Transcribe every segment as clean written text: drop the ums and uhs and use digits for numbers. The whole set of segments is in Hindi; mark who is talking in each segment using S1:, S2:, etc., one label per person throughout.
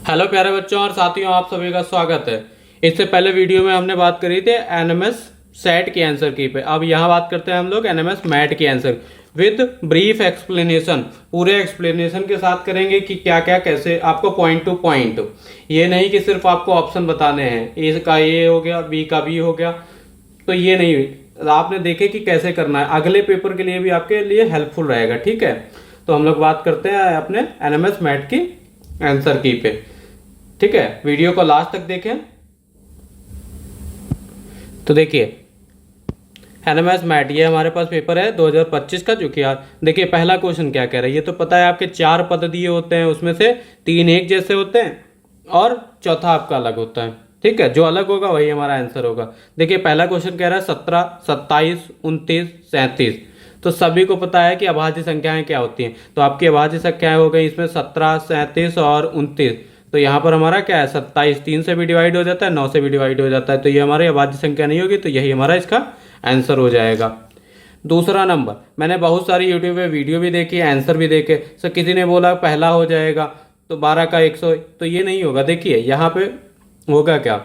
S1: हेलो प्यारे बच्चों और साथियों, आप सभी का स्वागत है। इससे पहले वीडियो में हमने बात करी थी एनएमएस सेट की आंसर की पे। अब यहाँ बात करते हैं हम लोग एनएमएस मैट की आंसर विद ब्रीफ एक्सप्लेनेशन। पूरे एक्सप्लेनेशन के साथ करेंगे कि क्या क्या कैसे, आपको पॉइंट टू पॉइंट। ये नहीं कि सिर्फ आपको ऑप्शन बताने हैं, ए का ए हो गया, बी का बी हो गया, तो ये नहीं। आपने देखे कि कैसे करना है, अगले पेपर के लिए भी आपके लिए हेल्पफुल रहेगा। ठीक है, तो हम लोग बात करते हैं अपने एनएमएस मैट की आंसर की पे। ठीक है, वीडियो को लास्ट तक देखें। तो देखिए एनएमएस मैट, ये हमारे पास पेपर है 2025 का, जो कि यार देखिए पहला क्वेश्चन क्या कह रहा है। ये तो पता है आपके 4 पद दिए होते हैं, उसमें से 3 एक जैसे होते हैं और चौथा आपका अलग होता है। ठीक है, जो अलग होगा वही हमारा आंसर होगा। देखिए पहला क्वेश्चन कह रहा है 17, 27, 29, 37। तो सभी को पता है कि अभाज्य संख्याएं क्या होती हैं। तो आपकी अभाज्य संख्याएं हो गई इसमें 17, 37 और 29। तो यहाँ पर हमारा क्या है, 27 3 से भी डिवाइड हो जाता है, 9 से भी डिवाइड हो जाता है, तो ये हमारी अभाज्य संख्या नहीं होगी, तो यही हमारा इसका आंसर हो जाएगा। दूसरा नंबर, मैंने बहुत सारी यूट्यूब पे वीडियो भी देखी, आंसर भी देखे। सर किसी ने बोला पहला हो जाएगा तो 12 का 100, तो ये नहीं होगा। देखिए यहाँ पे होगा क्या,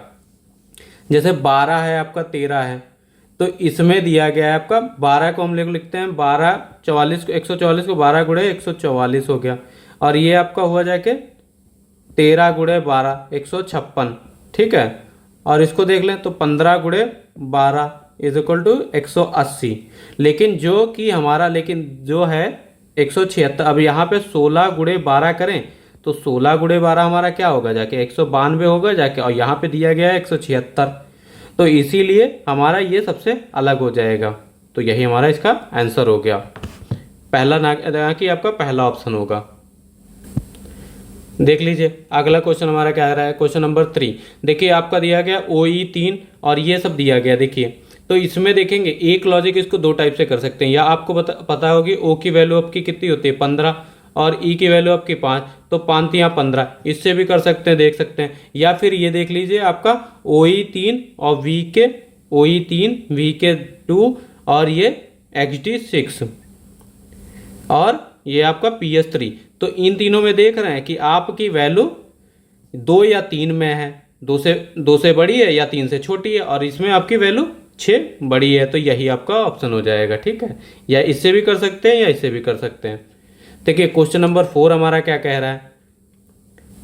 S1: जैसे 12 है आपका, 13 है, तो इसमें दिया गया है आपका 12 को हम लोग लिखते हैं 12, 44 को 144 को 12 गुणे 144 हो गया, और ये आपका हुआ जाके 13 गुणे 12 156। ठीक है, और इसको देख लें तो 15 गुणे 12 इज इक्वल टू 180। लेकिन जो कि हमारा, लेकिन जो है 176। अब यहाँ पे 16 गुणे 12 करें तो 16 गुणे 12 हमारा क्या होगा जाके 192 होगा जाके, और यहाँ पे दिया गया है 176। तो इसीलिए हमारा ये सबसे अलग हो जाएगा, तो यही हमारा इसका आंसर हो गया। पहला ना कि आपका पहला ऑप्शन होगा। देख लीजिए अगला क्वेश्चन हमारा क्या आ रहा है, क्वेश्चन नंबर 3। देखिए आपका दिया गया OE 3 और ये सब दिया गया। देखिए तो इसमें देखेंगे एक लॉजिक, इसको 2 टाइप से कर सकते हैं। या आपको पता होगी O की वैल्यू आपकी कितनी होती है 15, और E की वैल्यू आपकी 5, तो 5 या 15, इससे भी कर सकते हैं, देख सकते हैं। या फिर ये देख लीजिए आपका OE 3 और OE 3 VK 2 और ये XD 6 और ये आपका PS 3। तो इन तीनों में देख रहे हैं कि आपकी वैल्यू 2 या 3 में है, 2 से बड़ी है या 3 से छोटी है, और इसमें आपकी वैल्यू 6 बड़ी है, तो यही आपका ऑप्शन हो जाएगा। ठीक है, या इससे भी कर सकते हैं या इससे भी कर सकते हैं। देखिए क्वेश्चन नंबर 4 हमारा क्या कह रहा है।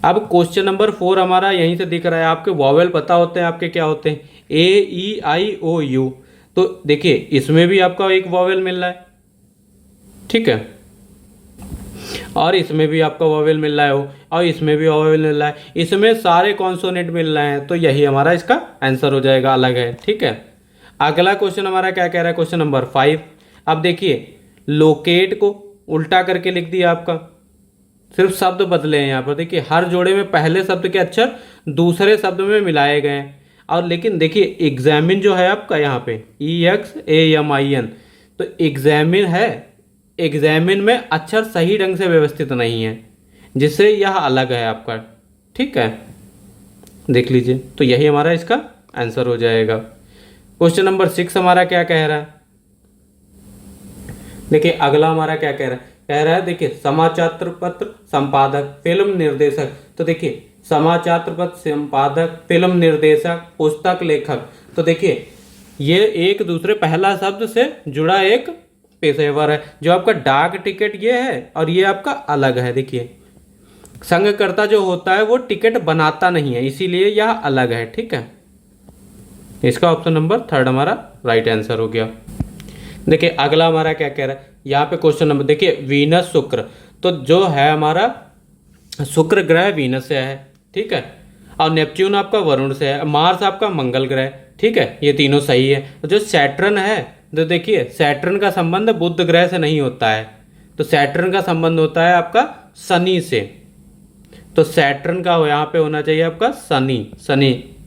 S1: अब क्वेश्चन नंबर 4 हमारा यहीं से दिख रहा है, आपके वॉवेल पता होते हैं आपके क्या होते हैं, AEIOU। तो देखिए इसमें भी आपका एक वॉवेल मिल रहा है, ठीक है, और इसमें भी आपका वॉवेल मिल रहा है हो, और इसमें भी वॉवेल मिल रहा है, इसमें सारे कॉन्सोनेंट मिल रहे हैं, तो यही हमारा इसका आंसर हो जाएगा, अलग है। ठीक है, अगला क्वेश्चन हमारा क्या कह रहा है, क्वेश्चन नंबर 5। अब देखिए लोकेट को उल्टा करके लिख दिया आपका, सिर्फ शब्द बदले हैं यहाँ पर। देखिए हर जोड़े में पहले शब्द के अक्षर दूसरे शब्द में मिलाए गए हैं, और लेकिन देखिए एग्जामिन जो है आपका यहाँ पे EXAMIN, तो एग्जामिन है, एग्जामिन में अक्षर सही ढंग से व्यवस्थित नहीं है, जिससे यह अलग है आपका। ठीक है, देख लीजिए, तो यही हमारा इसका आंसर हो जाएगा। क्वेश्चन नंबर 6 हमारा क्या कह रहा है। देखिए अगला हमारा क्या कह रहा है, देखिए समाचार पत्र संपादक, फिल्म निर्देशक। तो देखिए समाचार पत्र संपादक, फिल्म निर्देशक, पुस्तक लेखक। तो देखिए ये एक दूसरे पहला शब्द से जुड़ा एक पेशेवर है। जो आपका डाक टिकट ये है और ये आपका अलग है। देखिए संघकर्ता जो होता है वो टिकट बनाता नहीं है, इसीलिए यह अलग है। ठीक है, इसका ऑप्शन नंबर 3 हमारा राइट आंसर हो गया। देखिए अगला हमारा क्या कह रहा है, यहाँ पे क्वेश्चन नंबर देखिए वीनस शुक्र। तो जो है हमारा शुक्र ग्रह वीनस से है, ठीक है, और नेपच्यून आपका वरुण से है, मार्स आपका मंगल ग्रह। ठीक है, ये तीनों सही है। जो सैटर्न है, तो देखिए सैटर्न का संबंध बुध ग्रह से नहीं होता है, तो सैटर्न का संबंध होता है आपका शनि से। तो सैटर्न का यहाँ पे होना चाहिए आपका शनि।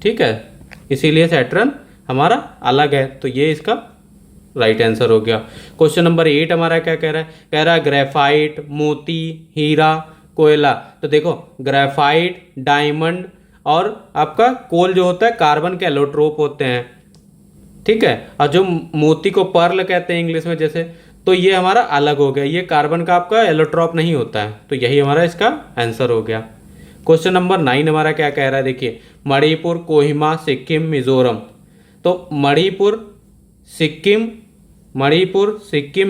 S1: ठीक है, इसीलिए सैटर्न हमारा अलग है, तो ये इसका राइट आंसर हो गया। क्वेश्चन नंबर 8 हमारा क्या कह रहा है ग्रेफाइट, मोती, हीरा, कोयला। तो देखो ग्रेफाइट, डायमंड और आपका कोल जो होता है कार्बन के एलोट्रोप होते हैं। ठीक है, और जो मोती को पर्ल कहते हैं इंग्लिश में जैसे, तो ये हमारा अलग हो गया, ये कार्बन का आपका एलोट्रॉप नहीं होता है, तो यही हमारा इसका आंसर हो गया। क्वेश्चन नंबर 9 हमारा क्या कह रहा है, देखिए मणिपुर, कोहिमा, सिक्किम, मिजोरम। तो मणिपुर, सिक्किम,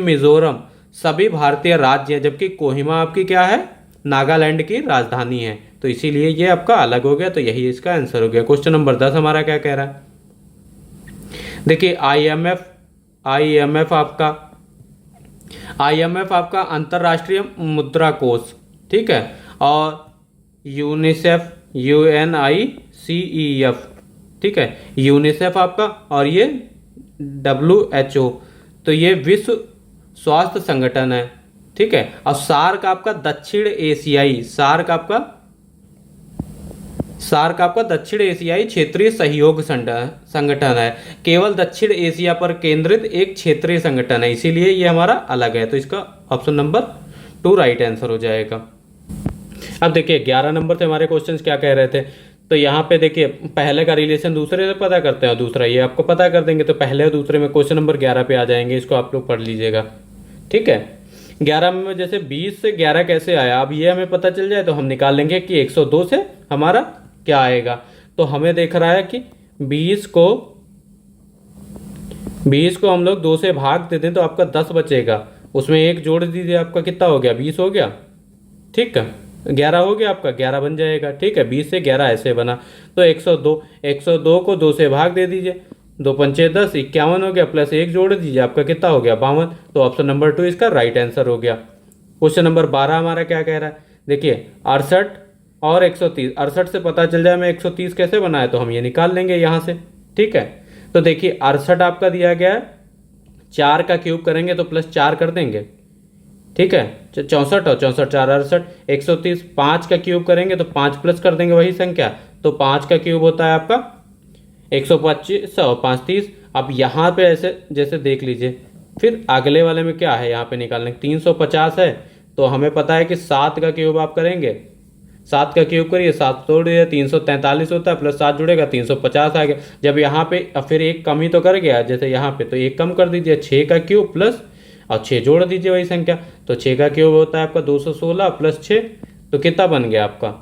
S1: मिजोरम सभी भारतीय राज्य हैं, जबकि कोहिमा आपकी क्या है, नागालैंड की राजधानी है। तो इसीलिए ये आपका अलग हो गया, तो यही इसका आंसर हो गया। क्वेश्चन नंबर 10 हमारा क्या कह रहा है, देखिए आईएमएफ आपका अंतर्राष्ट्रीय मुद्रा कोष, ठीक है, और यूनिसेफ, UNICEF, ठीक है, यूनिसेफ आपका, और ये WHO, तो ये विश्व स्वास्थ्य संगठन है, ठीक है। और सार्क आपका दक्षिण एशियाई क्षेत्रीय सहयोग संगठन है, केवल दक्षिण एशिया पर केंद्रित एक क्षेत्रीय संगठन है, इसीलिए ये हमारा अलग है। तो इसका ऑप्शन नंबर 2 राइट आंसर हो जाएगा। अब देखिए 11 नंबर से हमारे क्वेश्चंस क्या कह रहे थे, तो यहाँ पे देखिए पहले का रिलेशन दूसरे से पता करते हैं और दूसरा ये आपको पता कर देंगे। तो पहले और दूसरे में क्वेश्चन नंबर 11 पे आ जाएंगे, इसको आप लोग पढ़ लीजिएगा, ठीक है। 11 में जैसे 20 से 11 कैसे आया, अब ये हमें पता चल जाए तो हम निकाल लेंगे कि 102 से हमारा क्या आएगा। तो हमें देख रहा है कि 20 को हम लोग 2 से भाग देते हैं तो आपका 10 बचेगा, उसमें 1 जोड़ दीजिए, आपका कितना हो गया, 20 हो गया, ठीक है। 11 हो गया, आपका 11 बन जाएगा, ठीक है। 20 से 11 ऐसे बना, तो 102 को 2 से भाग दे दीजिए, 2 पंचे 10, 51 हो गया, प्लस 1 जोड़ दीजिए, आपका कितना हो गया, 52। तो ऑप्शन नंबर 2 इसका राइट आंसर हो गया। क्वेश्चन नंबर 12 हमारा क्या कह रहा है, देखिए 68 और 130, 68 से पता चल जाए हमें 130 कैसे बनाया, तो हम ये निकाल लेंगे यहाँ से, ठीक है। तो देखिए 68 आपका दिया गया है, 4 का क्यूब करेंगे तो प्लस 4 कर देंगे, ठीक है, 64 और 64 4 68, 130 5 का क्यूब करेंगे तो 5 प्लस कर देंगे वही संख्या, तो 5 का क्यूब होता है आपका 125 और 5 30। अब यहाँ पे ऐसे जैसे देख लीजिए, फिर अगले वाले में क्या है, यहाँ पे निकालने 350 है, तो हमें पता है कि 7 का क्यूब आप करेंगे, 7 का क्यूब करिए, 7 तोड़ दिया 343 होता है, प्लस 7 जुड़ेगा 350 आ गया। जब यहाँ पे फिर एक कम ही तो कर गया, जैसे यहाँ पे तो एक कम कर दीजिए, 6 का क्यूब प्लस और 6 जोड़ दीजिए वही संख्या, तो 6 का क्यूब होता है आपका 216 प्लस 6, तो कितना बन गया आपका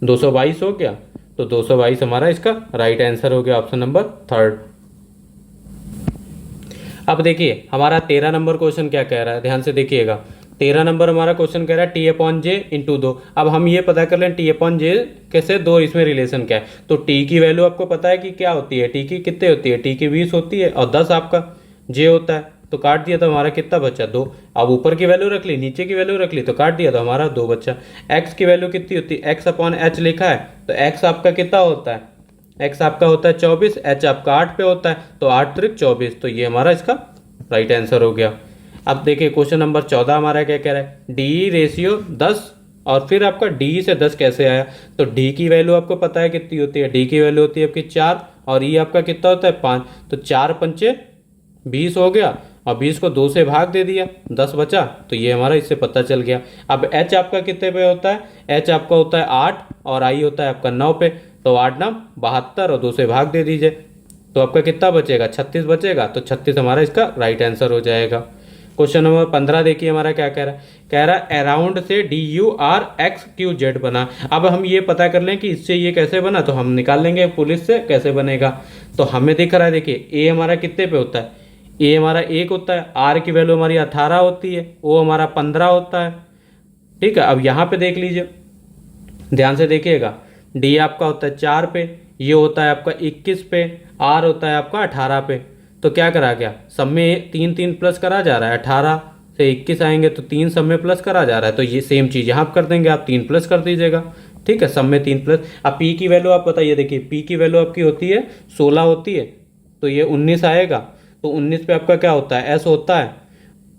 S1: 222 हो गया। तो 222 हमारा इसका राइट आंसर हो गया, ऑप्शन नंबर 3। अब देखिए हमारा 13 नंबर क्वेश्चन क्या कह रहा है, ध्यान से देखिएगा। 13 नंबर हमारा क्वेश्चन कह रहा है T/J × 2। अब हम ये पता कर लें T/J कैसे, 2 इसमें रिलेशन क्या है। तो T की वैल्यू आपको पता है कि क्या होती है, T की कितने होती है, T की 20 होती है और 10 आपका J होता है, तो काट दिया तो हमारा कितना बचा, 2। अब ऊपर की वैल्यू रख ली, नीचे की वैल्यू रख ली, तो काट दिया तो हमारा 2 बचा। x की वैल्यू कितनी होती है, x/h लिखा है, तो x आपका कितना होता है, x आपका होता है 24, h आपका 8 पे होता है, तो 8 त्रिक 24, तो ये हमारा इसका राइट आंसर हो गया। अब देखिए क्वेश्चन नंबर 14 हमारा क्या कह रहा है, DE रेशियो 10 और फिर आपका DE से 10 कैसे आया। तो D की वैल्यू आपको पता है कितनी होती है, D की वैल्यू होती है आपकी 4 और E आपका कितना होता है 5, तो 4 पंचे 20 हो गया और 20 को 2 से भाग दे दिया, 10 बचा, तो ये हमारा इससे पता चल गया। अब H आपका कितने पे होता है, H आपका होता है 8 और I होता है आपका 9 पे, तो 8 9 72 और 2 से भाग दे दीजिए, तो आपका कितना बचेगा, 36 बचेगा, तो 36 हमारा इसका राइट आंसर हो जाएगा। क्वेश्चन नंबर 15 देखिए हमारा क्या कह रहा है, कह रहा है अराउंड से DURXQZ बना। अब हम ये पता कर लें कि इससे ये कैसे बना, तो हम निकाल लेंगे पुलिस से कैसे बनेगा। तो हमें दिख रहा है, देखिए A हमारा कितने पे होता है, A हमारा 1 होता है, R की वैल्यू हमारी 18 होती है, O हमारा 15 होता है, ठीक है। अब यहाँ पे देख लीजिए, ध्यान से देखिएगा, D आपका होता है 4 पे, ये होता है आपका 21 पे, R होता है आपका 18 पे, तो क्या करा गया, सब में 3 3 प्लस करा जा रहा है, 18 से 21 आएंगे तो 3 सब में प्लस करा जा रहा है, तो ये सेम चीज़ यहाँ कर देंगे, आप 3 प्लस कर दीजिएगा, ठीक है, सब में 3 प्लस। अब P की वैल्यू आप बताइए, देखिए P की वैल्यू आपकी होती है 16 होती है, तो ये 19 आएगा, तो 19 पे आपका क्या होता है, S होता है,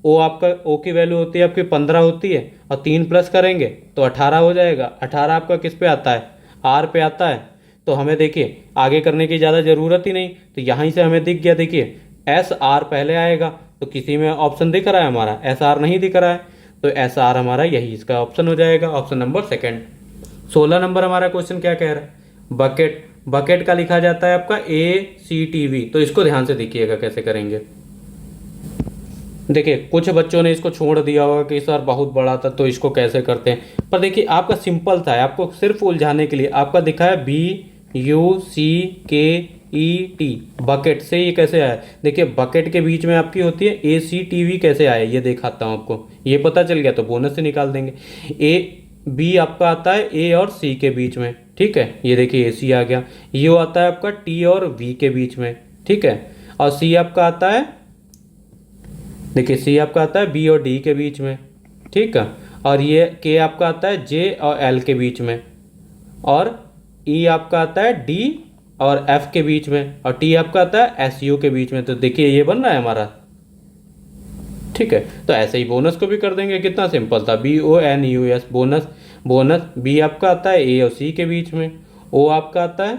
S1: O आपका O की वैल्यू होती है आपकी 15 होती है और 3 प्लस करेंगे तो 18 हो जाएगा। 18 आपका किस पे आता है, R पे आता है, तो हमें देखिए आगे करने की ज़्यादा ज़रूरत ही नहीं, तो यहाँ से हमें दिख गया, देखिए SR पहले आएगा, तो किसी में ऑप्शन दिख रहा है हमारा, SR नहीं दिख रहा है, तो SR हमारा यही इसका ऑप्शन हो जाएगा, ऑप्शन नंबर 2। 16 नंबर हमारा क्वेश्चन क्या कह रहा है, बकेट का लिखा जाता है आपका ACTV, तो इसको ध्यान से देखिएगा कैसे करेंगे। देखिए कुछ बच्चों ने इसको छोड़ दिया होगा कि सर बहुत बड़ा था तो इसको कैसे करते हैं, पर देखिए आपका सिंपल था, आपको सिर्फ उलझाने के लिए आपका दिखा है BUCKET, बकेट से ये कैसे आया। देखिए बकेट के बीच में आपकी होती है ACTV, कैसे आया ये दिखाता हूँ आपको, ये पता चल गया तो बोनस से निकाल देंगे। B आपका आता है A और C के बीच में, ठीक है, ये देखिए AC आ गया। U आता है आपका T और V के बीच में, ठीक है, और C आपका आता है, देखिए C आपका आता है B और D के बीच में, ठीक है, और ये K आपका आता है J और L के बीच में, और E आपका आता है D और F के बीच में, और T आपका आता है SU के बीच में। तो देखिए ये बन रहा है हमारा, ठीक है। तो ऐसे ही बोनस को भी कर देंगे, कितना सिंपल था, BONUS बोनस। बोनस B आपका आता है A और C के बीच में, O आपका आता है,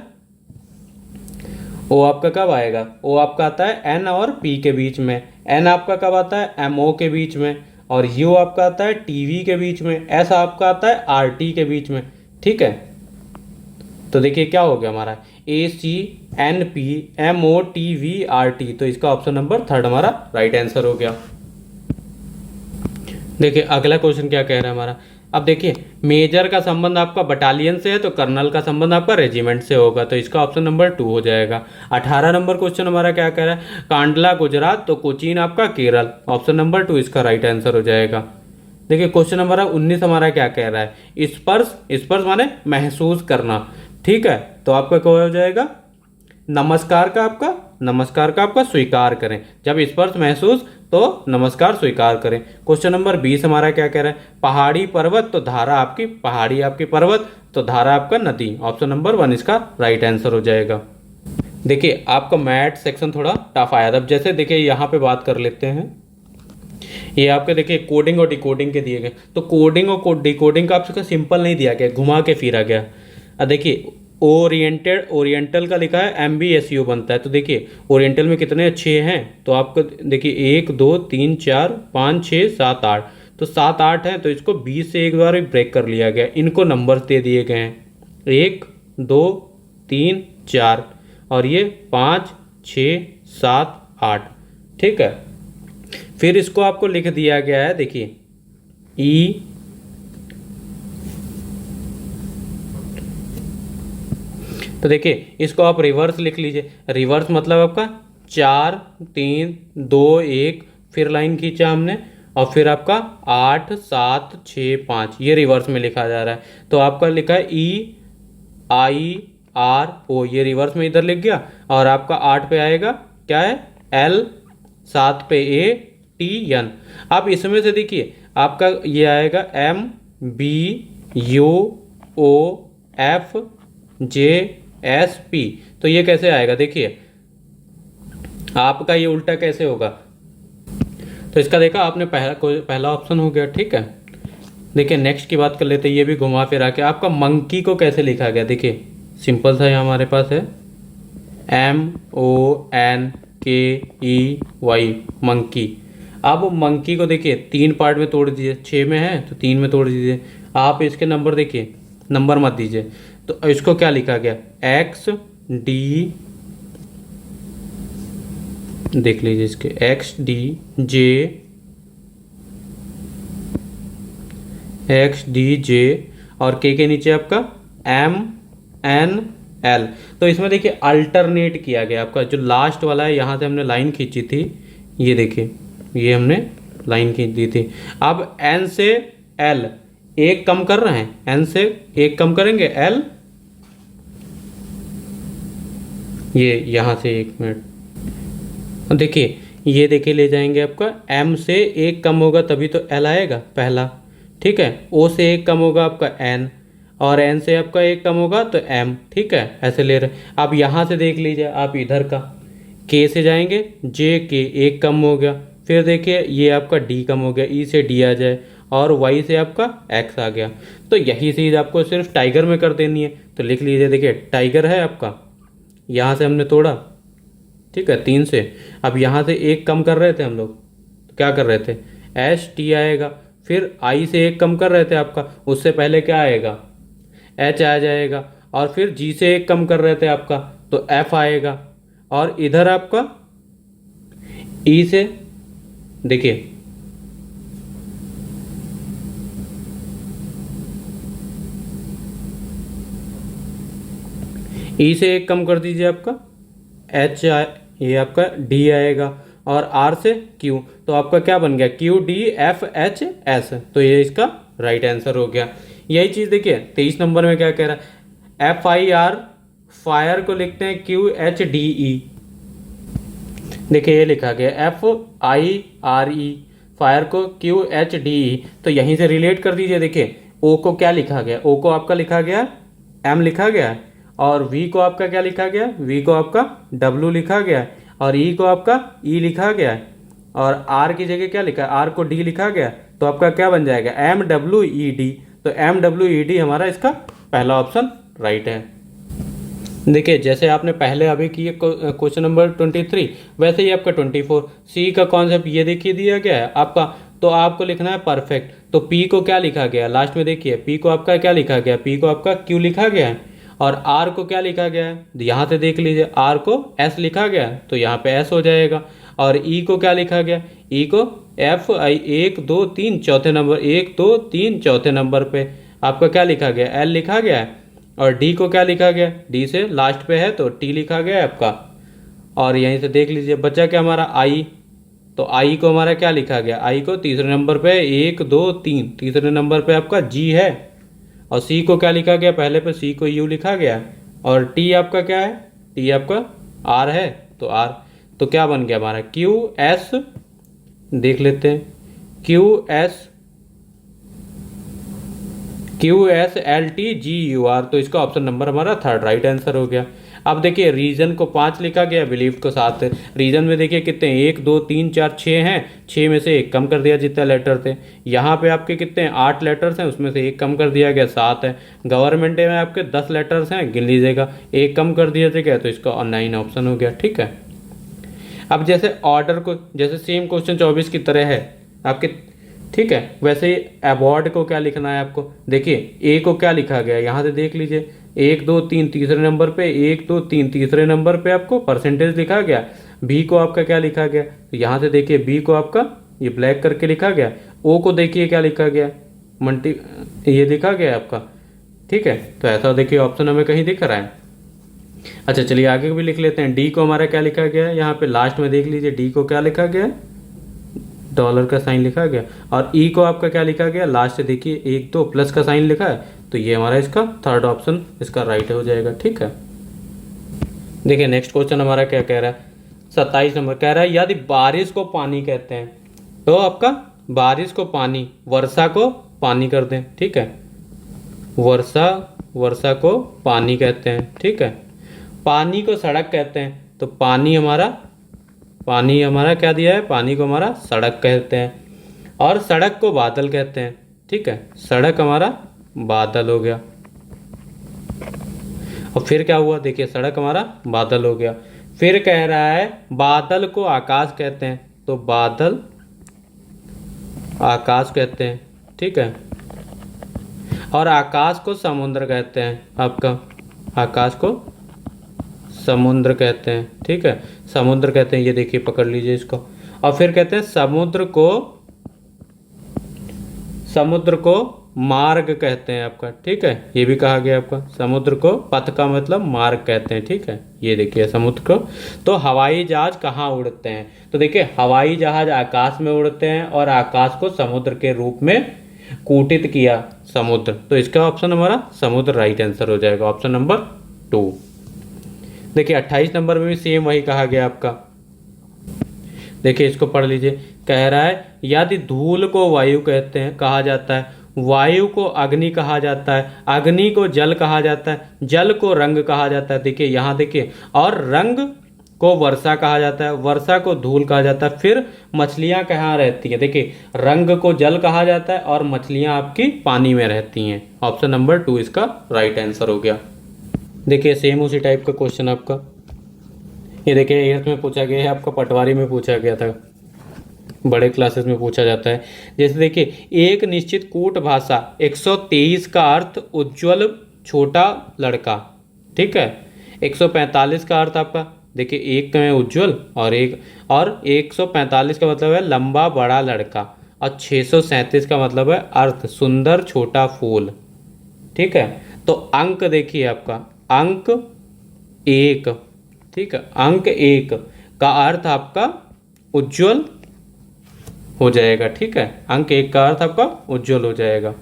S1: O आपका कब आएगा, O आपका आता है N और P के बीच में, N आपका कब आता है MO के बीच में, और U आपका आता है TV के बीच में, S आपका आता है RT के बीच में, ठीक है। तो देखिए क्या हो गया हमारा ACNPMOTVRT, तो इसका ऑप्शन नंबर 3 हमारा राइट आंसर हो गया। देखिए अगला क्वेश्चन क्या कह रहा है हमारा, अब देखिए मेजर का संबंध आपका बटालियन से है तो कर्नल का संबंध आपका रेजिमेंट से होगा, तो इसका ऑप्शन नंबर 2 हो जाएगा। 18 नंबर क्वेश्चन हमारा क्या कह रहा है, कांडला गुजरात तो कोचीन आपका केरल, ऑप्शन नंबर 2 इसका राइट आंसर हो जाएगा। देखिए क्वेश्चन नंबर 19 हमारा क्या कह रहा है, स्पर्श, स्पर्श माने महसूस करना, ठीक है, तो आपका क्या हो जाएगा, नमस्कार का आपका, नमस्कार का आपका स्वीकार करें, जब स्पर्श महसूस तो नमस्कार स्वीकार करें। क्वेश्चन नंबर 20 हमारा क्या कह रहा है, पहाड़ी पर्वत तो धारा आपकी, पहाड़ी आपकी पर्वत तो धारा आपका नदी, ऑप्शन नंबर 1 इसका राइट आंसर हो जाएगा। देखिए आपका मैथ सेक्शन थोड़ा टफ आया था, अब जैसे देखिए यहाँ पे बात कर लेते हैं, ये आपके देखिए कोडिंग और डिकोडिंग के दिए गए, तो कोडिंग और डिकोडिंग का आपसे सिंपल नहीं दिया गया, घुमा के फिरा गया। अब देखिए ओरिएंटेड, ओरिएंटल का लिखा है MBSU बनता है, तो देखिए ओरिएंटल में कितने अच्छे हैं, तो आपको देखिए 1 2 3 4 5 6 7 8, तो 7 8 हैं, तो इसको 20 से एक बार ब्रेक कर लिया गया, इनको नंबर्स दे दिए गए हैं 1 2 3 4, और ये 5 6 7 8, ठीक है। फिर इसको आपको लिख दिया गया है, देखिए ई, तो देखिए इसको आप रिवर्स लिख लीजिए, रिवर्स मतलब आपका 4 3 2 1, फिर लाइन खींचा हमने, और फिर आपका 8 7 6 5, ये रिवर्स में लिखा जा रहा है, तो आपका लिखा है EIRO, ये रिवर्स में इधर लिख गया, और आपका 8 पे आएगा क्या है L, 7 पे ATN। आप इसमें से देखिए आपका ये आएगा MBUOFJSP, तो ये कैसे आएगा, देखिए आपका ये उल्टा कैसे होगा, तो इसका देखा आपने पहला ऑप्शन हो गया, ठीक है। देखिए नेक्स्ट की बात कर लेते हैं, ये भी घुमा फिरा के आपका मंकी को कैसे लिखा गया, देखिए सिंपल था, ये हमारे पास है MONKEY, मंकी। अब मंकी को देखिए 3 पार्ट में तोड़ दीजिए, 6 में है तो 3 में तोड़ दीजिए, आप इसके नंबर देखिए, नंबर मत दीजिए, तो इसको क्या लिखा गया XD, देख लीजिए इसके XDJ, और के नीचे आपका MNL, तो इसमें देखिए अल्टरनेट किया गया, आपका जो लास्ट वाला है यहाँ से हमने लाइन खींची थी, ये देखिए ये हमने लाइन खींच दी थी। अब N से L एक कम कर रहे हैं, N से एक कम करेंगे L, ये यहाँ से 1 मिनट देखिए, ये देखिए ले जाएंगे आपका M से एक कम होगा तभी तो L आएगा पहला, ठीक है, O से एक कम होगा आपका N, और N से आपका एक कम होगा तो M, ठीक है, ऐसे ले रहे। अब यहाँ से देख लीजिए आप इधर का K से जाएंगे, J के एक कम हो गया, फिर देखिए ये आपका D कम हो गया, E से D आ जाए, और Y से आपका X आ गया, तो यही चीज़ आपको सिर्फ टाइगर में कर देनी है, तो लिख लीजिए, देखिए टाइगर है आपका, यहाँ से हमने तोड़ा, ठीक है 3 से, अब यहाँ से एक कम कर रहे थे हम लोग, तो क्या कर रहे थे ST आएगा, फिर I से एक कम कर रहे थे आपका, उससे पहले क्या आएगा H आ जाएगा, और फिर G से एक कम कर रहे थे आपका तो F आएगा, और इधर आपका E से देखिए ई से एक कम कर दीजिए, आपका एच ये आपका डी आएगा, और आर से क्यू, तो आपका क्या बन गया, Q D F H S, तो ये इसका राइट आंसर हो गया। यही चीज़ देखिए 23 नंबर में क्या कह रहा है, एफ आई आर फायर को लिखते हैं क्यू एच डी ई, देखिए ये लिखा गया F I R E, fire को क्यू एच डी ई, तो यहीं से रिलेट कर दीजिए। देखिए ओ को क्या लिखा गया, ओ को आपका लिखा गया एम लिखा गया, और वी को आपका क्या लिखा गया, वी को आपका डब्ल्यू लिखा गया, और ई को आपका ई लिखा गया, और आर की जगह क्या लिखा है, आर को डी लिखा गया, तो आपका क्या बन जाएगा, एम डब्ल्यू ई डी, तो एम डब्ल्यू ई डी हमारा इसका पहला ऑप्शन राइट है। देखिए जैसे आपने पहले अभी किए क्वेश्चन नंबर 23, वैसे ही आपका 24 सी का कॉन्सेप्ट ये देखिए दिया गया है आपका, तो आपको लिखना है परफेक्ट, तो पी को क्या लिखा गया लास्ट में, देखिए पी को आपका क्या लिखा गया, पी को आपका क्यू लिखा गया है, और आर को क्या लिखा गया है, यहाँ से देख लीजिए आर को एस लिखा गया है, तो यहाँ पे एस हो जाएगा, और ई को क्या लिखा गया, ई को एफ आई 1 2 3 चौथे नंबर 1 2 3 चौथे नंबर पे आपका क्या लिखा गया, एल लिखा गया है, और डी को क्या लिखा गया, डी से लास्ट पे है तो टी लिखा गया है आपका, और यहीं से देख लीजिए बचा क्या हमारा आई, तो आई को हमारा क्या लिखा गया, आई को तीसरे नंबर पे 1 2 3 तीसरे नंबर पे आपका जी है, और सी को क्या लिखा गया, पहले पे सी को यू लिखा गया, और टी आपका क्या है, टी आपका आर है, तो आर, तो क्या बन गया हमारा क्यू एस, देख लेते हैं Q S L T G U R, तो इसका ऑप्शन नंबर हमारा थर्ड राइट आंसर हो गया। अब देखिए रीजन को 5 लिखा गया, बिलीव को 7, रीजन में देखिए कितने 1 2 3 4 6 हैं, 6 में से एक कम कर दिया जितने लेटर थे, यहाँ पे आपके कितने 8 लेटर्स हैं, उसमें से एक कम कर दिया गया 7 है, गवर्नमेंट में आपके 10 लेटर्स हैं, गिन लीजिएगा, एक कम कर दिया गया तो इसका 9 ऑप्शन हो गया। ठीक है, अब जैसे ऑर्डर को जैसे सेम क्वेश्चन 24 की तरह है आपके, ठीक है, वैसे ही अवार्ड को क्या लिखना है आपको, देखिए ए को क्या लिखा गया, यहाँ से देख लीजिए 1 2 3 तीसरे नंबर पे 1 2 3 तीसरे नंबर पे आपको परसेंटेज लिखा गया, बी को आपका क्या लिखा गया, तो यहाँ से देखिए बी को आपका ये ब्लैक करके लिखा गया, ओ को देखिए क्या लिखा गया, मल्टी ये लिखा गया आपका। ठीक है, तो ऐसा देखिए ऑप्शन हमें कहीं दिख रहा है। अच्छा चलिए आगे भी लिख लेते हैं, डी को हमारा क्या लिखा गया है, यहाँ पे लास्ट में देख लीजिए डी को क्या लिखा गया है, डॉलर का साइन लिखा गया, और ई को आपका क्या लिखा गया, लास्ट से देखिए 1 2 प्लस का साइन लिखा है, तो ये हमारा इसका थर्ड ऑप्शन इसका राइट हो जाएगा। ठीक है, देखिए नेक्स्ट क्वेश्चन हमारा क्या कह रहा है, 27 नंबर कह रहा है यदि बारिश को पानी कहते हैं, तो आपका बारिश को पानी, वर्षा को पानी कर दें। ठीक है, वर्षा को पानी कहते हैं। ठीक है, पानी को सड़क कहते हैं, तो पानी हमारा क्या दिया है, पानी को हमारा सड़क कहते हैं, और सड़क को बादल कहते हैं। ठीक है, सड़क हमारा बादल हो गया, और फिर क्या हुआ, देखिए सड़क हमारा बादल हो गया, फिर कह रहा है बादल को आकाश कहते हैं, तो बादल आकाश कहते हैं। ठीक है, और आकाश को समुद्र कहते हैं, आपका आकाश को समुद्र कहते हैं। ठीक है, समुद्र कहते हैं, ये देखिए पकड़ लीजिए इसको, और फिर कहते हैं समुद्र को मार्ग कहते हैं आपका। ठीक है, ये भी कहा गया आपका, समुद्र को पथ का मतलब मार्ग कहते हैं। ठीक है, ये देखिए समुद्र को, तो हवाई जहाज कहाँ उड़ते हैं, तो देखिए हवाई जहाज आकाश में उड़ते हैं, और आकाश को समुद्र के रूप में कूटित किया समुद्र, तो इसका ऑप्शन हमारा समुद्र राइट आंसर हो जाएगा, ऑप्शन नंबर 2। देखिए 28 नंबर में भी सेम वही कहा गया आपका, देखिए इसको पढ़ लीजिए, कह रहा है यदि धूल को वायु कहते हैं कहा जाता है, वायु को अग्नि कहा जाता है, अग्नि को जल कहा जाता है, जल को रंग कहा जाता है, देखिए यहाँ देखिए, और रंग को वर्षा कहा जाता है, वर्षा को धूल कहा जाता है, फिर मछलियाँ कहाँ रहती हैं, देखिए रंग को जल कहा जाता है, और मछलियाँ आपकी पानी में रहती हैं, ऑप्शन नंबर 2 इसका राइट आंसर हो गया। देखिए सेम उसी टाइप का क्वेश्चन आपका, ये देखिए 8th में पूछा गया है, आपका पटवारी में पूछा गया था, बड़े क्लासेस में पूछा जाता है। जैसे देखिए एक निश्चित कूट भाषा 123 का अर्थ उज्ज्वल छोटा लड़का। ठीक है, 145 का अर्थ आपका देखिए एक में उज्जवल और 145 का मतलब है लंबा बड़ा लड़का, और 637 का मतलब है अर्थ सुंदर छोटा फूल। ठीक है, तो अंक देखिए आपका अंक 1, ठीक है, अंक 1 का अर्थ आपका उज्जवल हो जाएगा। ठीक है, अंक 1 का अर्थ आपका उज्जवल हो जाएगा।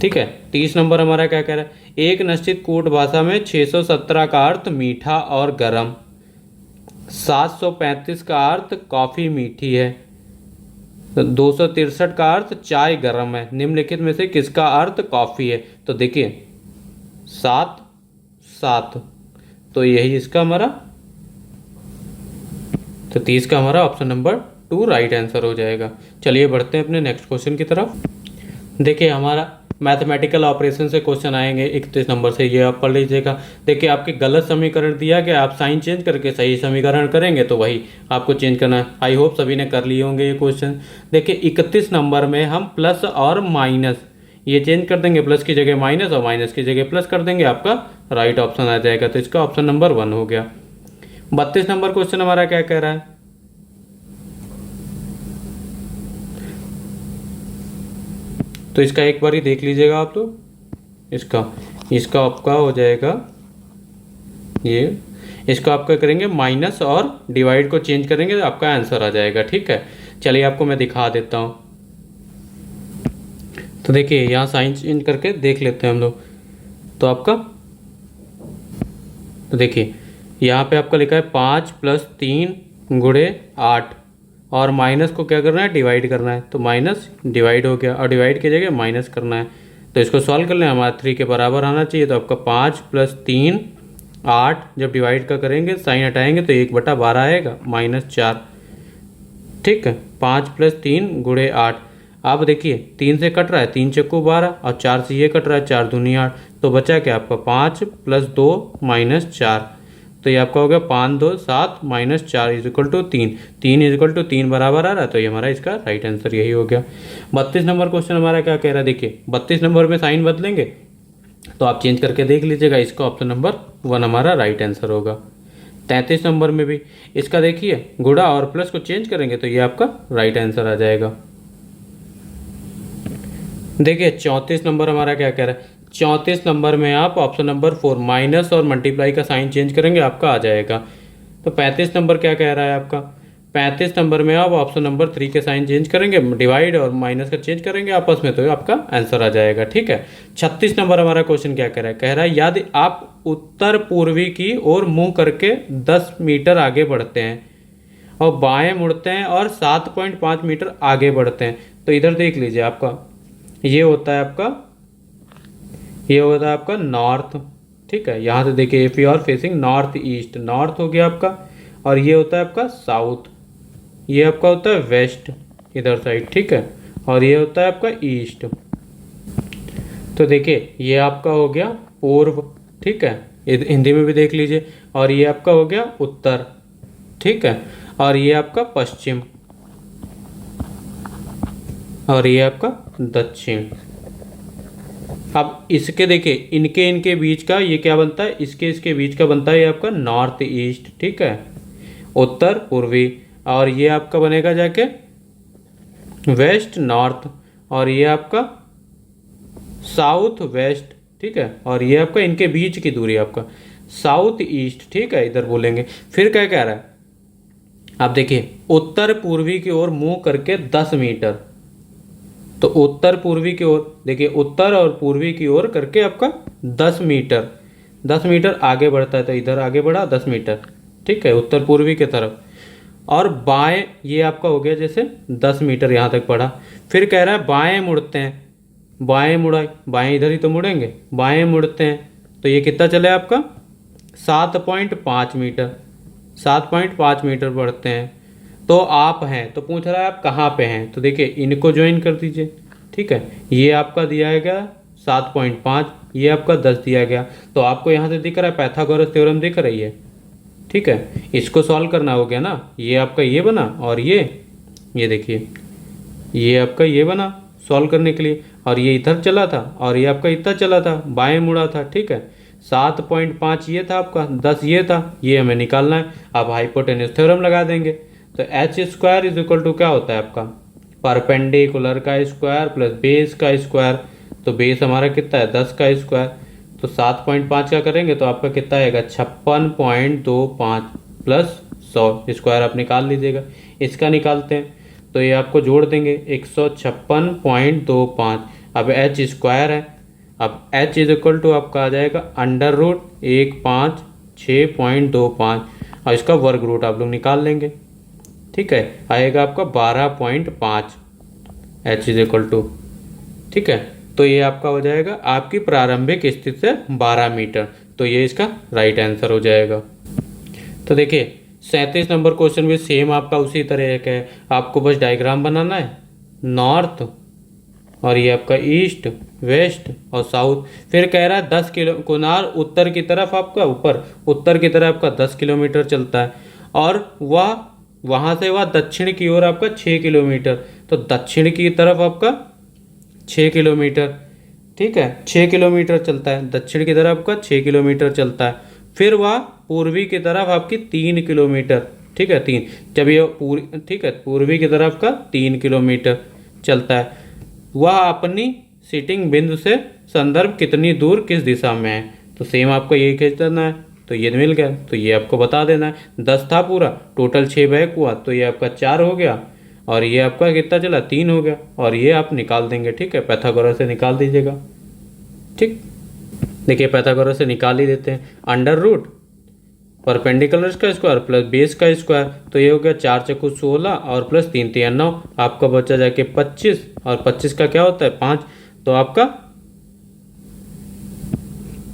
S1: ठीक है, 30 नंबर हमारा क्या कह रहा है, एक निश्चित कूट भाषा में 617 का अर्थ मीठा और गर्म, 735 का अर्थ कॉफ़ी मीठी है, 263 का अर्थ चाय गर्म है, निम्नलिखित में से किसका अर्थ कॉफ़ी है। तो देखिए 7 7, तो यही इसका हमारा, तो 30 का हमारा ऑप्शन नंबर 2 राइट आंसर हो जाएगा। चलिए बढ़ते हैं अपने नेक्स्ट क्वेश्चन की तरफ। देखिए हमारा मैथमेटिकल ऑपरेशन से क्वेश्चन आएंगे 31 नंबर से, ये आप पढ़ लीजिएगा। देखिए आपके गलत समीकरण दिया गया, आप साइन चेंज करके सही समीकरण करेंगे तो वही आपको चेंज करना है। आई होप सभी ने कर लिए होंगे ये क्वेश्चन। देखिए 31 नंबर में हम प्लस और माइनस ये चेंज कर देंगे, प्लस की जगह माइनस और माइनस की जगह प्लस कर देंगे, आपका राइट ऑप्शन आ जाएगा। तो इसका ऑप्शन नंबर 1 हो गया। 32 नंबर क्वेश्चन हमारा क्या कह रहा है, तो इसका एक बार ही देख लीजिएगा आप। तो इसका आपका हो जाएगा ये, इसका आपका करेंगे माइनस और डिवाइड को चेंज करेंगे तो आपका आंसर आ जाएगा। ठीक है, चलिए आपको मैं दिखा देता हूँ। तो देखिए यहाँ साइन चेंज करके देख लेते हैं हम लोग। तो आपका, तो देखिए यहाँ पे आपका लिखा है 5 + 3 × 8 और माइनस को क्या करना है, डिवाइड करना है। तो माइनस डिवाइड हो गया और डिवाइड की जगह माइनस करना है। तो इसको सॉल्व कर लें, हमारा 3 के बराबर आना चाहिए। तो आपका 5 + 3 8, जब डिवाइड का करेंगे साइन हटाएंगे तो 1/12 आएगा -4। ठीक है, 5 + 3 × 8। अब देखिए 3 से कट रहा है, 3 चक्कू 12 और 4 से ये कट रहा है, 4 दूनी 8। तो बचा क्या आपका 5 + 2 -4। तो ये आपका हो गया 5 2 7 -4 = 3। 3 = 3 बराबर आ रहा है, तो ये हमारा इसका राइट आंसर यही हो गया। 32 नंबर क्वेश्चन हमारा क्या कह रहा है, देखिए 32 नंबर में साइन बदलेंगे तो आप चेंज करके देख लीजिएगा। इसका ऑप्शन नंबर 1 हमारा राइट आंसर होगा। 33 नंबर में भी इसका देखिए गुणा और प्लस को चेंज करेंगे तो ये आपका राइट आंसर आ जाएगा। देखिए 34 नंबर हमारा क्या कह रहा है, 34 नंबर में आप ऑप्शन नंबर 4 माइनस और मल्टीप्लाई का साइन चेंज करेंगे, आपका आ जाएगा। तो 35 नंबर क्या कह रहा है आपका, 35 नंबर में आप ऑप्शन नंबर 3 के साइन चेंज करेंगे, डिवाइड और माइनस का चेंज करेंगे आपस में, तो आपका आंसर आ जाएगा। ठीक है, 36 नंबर हमारा क्वेश्चन क्या कह रहा है, यदि आप उत्तर पूर्वी की ओर मुंह करके 10 मीटर आगे बढ़ते हैं और बाएं मुड़ते हैं और 7.5 मीटर आगे बढ़ते हैं, तो इधर देख लीजिए आपका ये होता है आपका नॉर्थ। ठीक है, यहाँ से देखिए if you are facing north east, north हो गया आपका, और ये होता है आपका साउथ, ये आपका होता है वेस्ट इधर साइड। ठीक है, और ये होता है आपका ईस्ट। तो देखिए ये आपका हो गया पूर्व। ठीक है, हिंदी में भी देख लीजिए, और ये आपका हो गया उत्तर। ठीक है, और ये आपका पश्चिम, और ये आपका दक्षिण। अब इसके देखिए इनके बीच का ये क्या बनता है, इसके बीच का बनता है ये आपका नॉर्थ ईस्ट। ठीक है, उत्तर पूर्वी, और ये आपका बनेगा जाके वेस्ट नॉर्थ, और ये आपका साउथ वेस्ट। ठीक है, और ये आपका इनके बीच की दूरी आपका साउथ ईस्ट। ठीक है, इधर बोलेंगे। फिर क्या कह रहा है, आप देखिए उत्तर पूर्वी की ओर मुंह करके 10 मीटर, तो उत्तर पूर्वी की ओर देखिए, उत्तर और पूर्वी की ओर करके आपका 10 मीटर आगे बढ़ता है, तो इधर आगे बढ़ा 10 मीटर। ठीक है, उत्तर पूर्वी की तरफ, और बाएं ये आपका हो गया जैसे 10 मीटर यहाँ तक बढ़ा। फिर कह रहा है बाएं मुड़ते हैं, बाएं मुड़ा, बाएं इधर ही तो मुड़ेंगे, बाएं मुड़ते हैं तो ये कितना चले आपका 7.5 मीटर, 7.5 मीटर बढ़ते हैं। तो आप हैं, तो पूछ रहा है आप कहाँ पे हैं, तो देखिए इनको ज्वाइन कर दीजिए। ठीक है, ये आपका दिया गया 7.5, ये आपका 10 दिया गया, तो आपको यहाँ से दिख रहा है पाइथागोरस थ्योरम दिख रही है। ठीक है, इसको सॉल्व करना हो गया ना, ये आपका ये बना, और ये देखिए ये आपका ये बना सॉल्व करने के लिए, और ये इधर चला था और ये आपका इतना चला था, बाएं मुड़ा था। ठीक है, 7.5 ये था आपका, 10 ये था, ये हमें निकालना है। अब हाइपोटेन्यूज थ्योरम लगा देंगे। तो H square is equal to क्या होता है आपका, परपेंडिकुलर का स्क्वायर प्लस बेस का स्क्वायर। तो बेस हमारा कितना है 10 का स्क्वायर, तो 7.5 का करेंगे तो आपका कितना आएगा 56.25 प्लस 100 स्क्वायर आप निकाल लीजिएगा। इसका निकालते हैं तो ये आपको जोड़ देंगे 156.25। अब एच स्क्वायर है, अब एच इज इक्वल टू आपका आ जाएगा अंडर रूट 156.25 और इसका वर्ग रूट आप लोग निकाल लेंगे। ठीक है, आएगा आपका 12.5 एच इज इक्वल टू। ठीक है, तो ये आपका हो जाएगा आपकी प्रारंभिक स्थिति से 12 मीटर। तो ये इसका राइट आंसर हो जाएगा। तो देखिए 37 नंबर क्वेश्चन भी सेम आपका उसी तरह का है। आपको बस डायग्राम बनाना है, नॉर्थ और ये आपका ईस्ट, वेस्ट और साउथ। फिर कह रहा है 10 किलो कोनार उत्तर की तरफ आपका, ऊपर उत्तर की तरफ आपका 10 किलोमीटर चलता है और वह वहाँ से वह दक्षिण की ओर आपका 6 किलोमीटर। तो दक्षिण की तरफ आपका 6 किलोमीटर। ठीक है, 6 किलोमीटर चलता है, दक्षिण की तरफ आपका 6 किलोमीटर चलता है। फिर वह पूर्वी की तरफ आपकी 3 किलोमीटर। ठीक है, 3, जब ये ठीक है पूर्वी की तरफ का 3 किलोमीटर चलता है। वह अपनी सिटिंग बिंदु से संदर्भ कितनी दूर किस दिशा में है। तो सेम आपको यही खींच देना है, तो ये मिल गया। तो ये आपको बता देना है 10 था पूरा, टोटल 6 बैक हुआ तो ये आपका 4 हो गया और ये आपका कितना चला 3 हो गया और ये आप निकाल देंगे। ठीक है, पैथागोरस से निकाल दीजिएगा। ठीक, देखिए पैथागोरस से निकाल ही देते हैं। अंडर रूट परपेंडिकुलर का स्क्वायर प्लस बेस का स्क्वायर, तो ये हो गया 4 चक्कू 16 और प्लस 3 3 9, आपका बचा जाके 25 और 25 का क्या होता है 5। तो आपका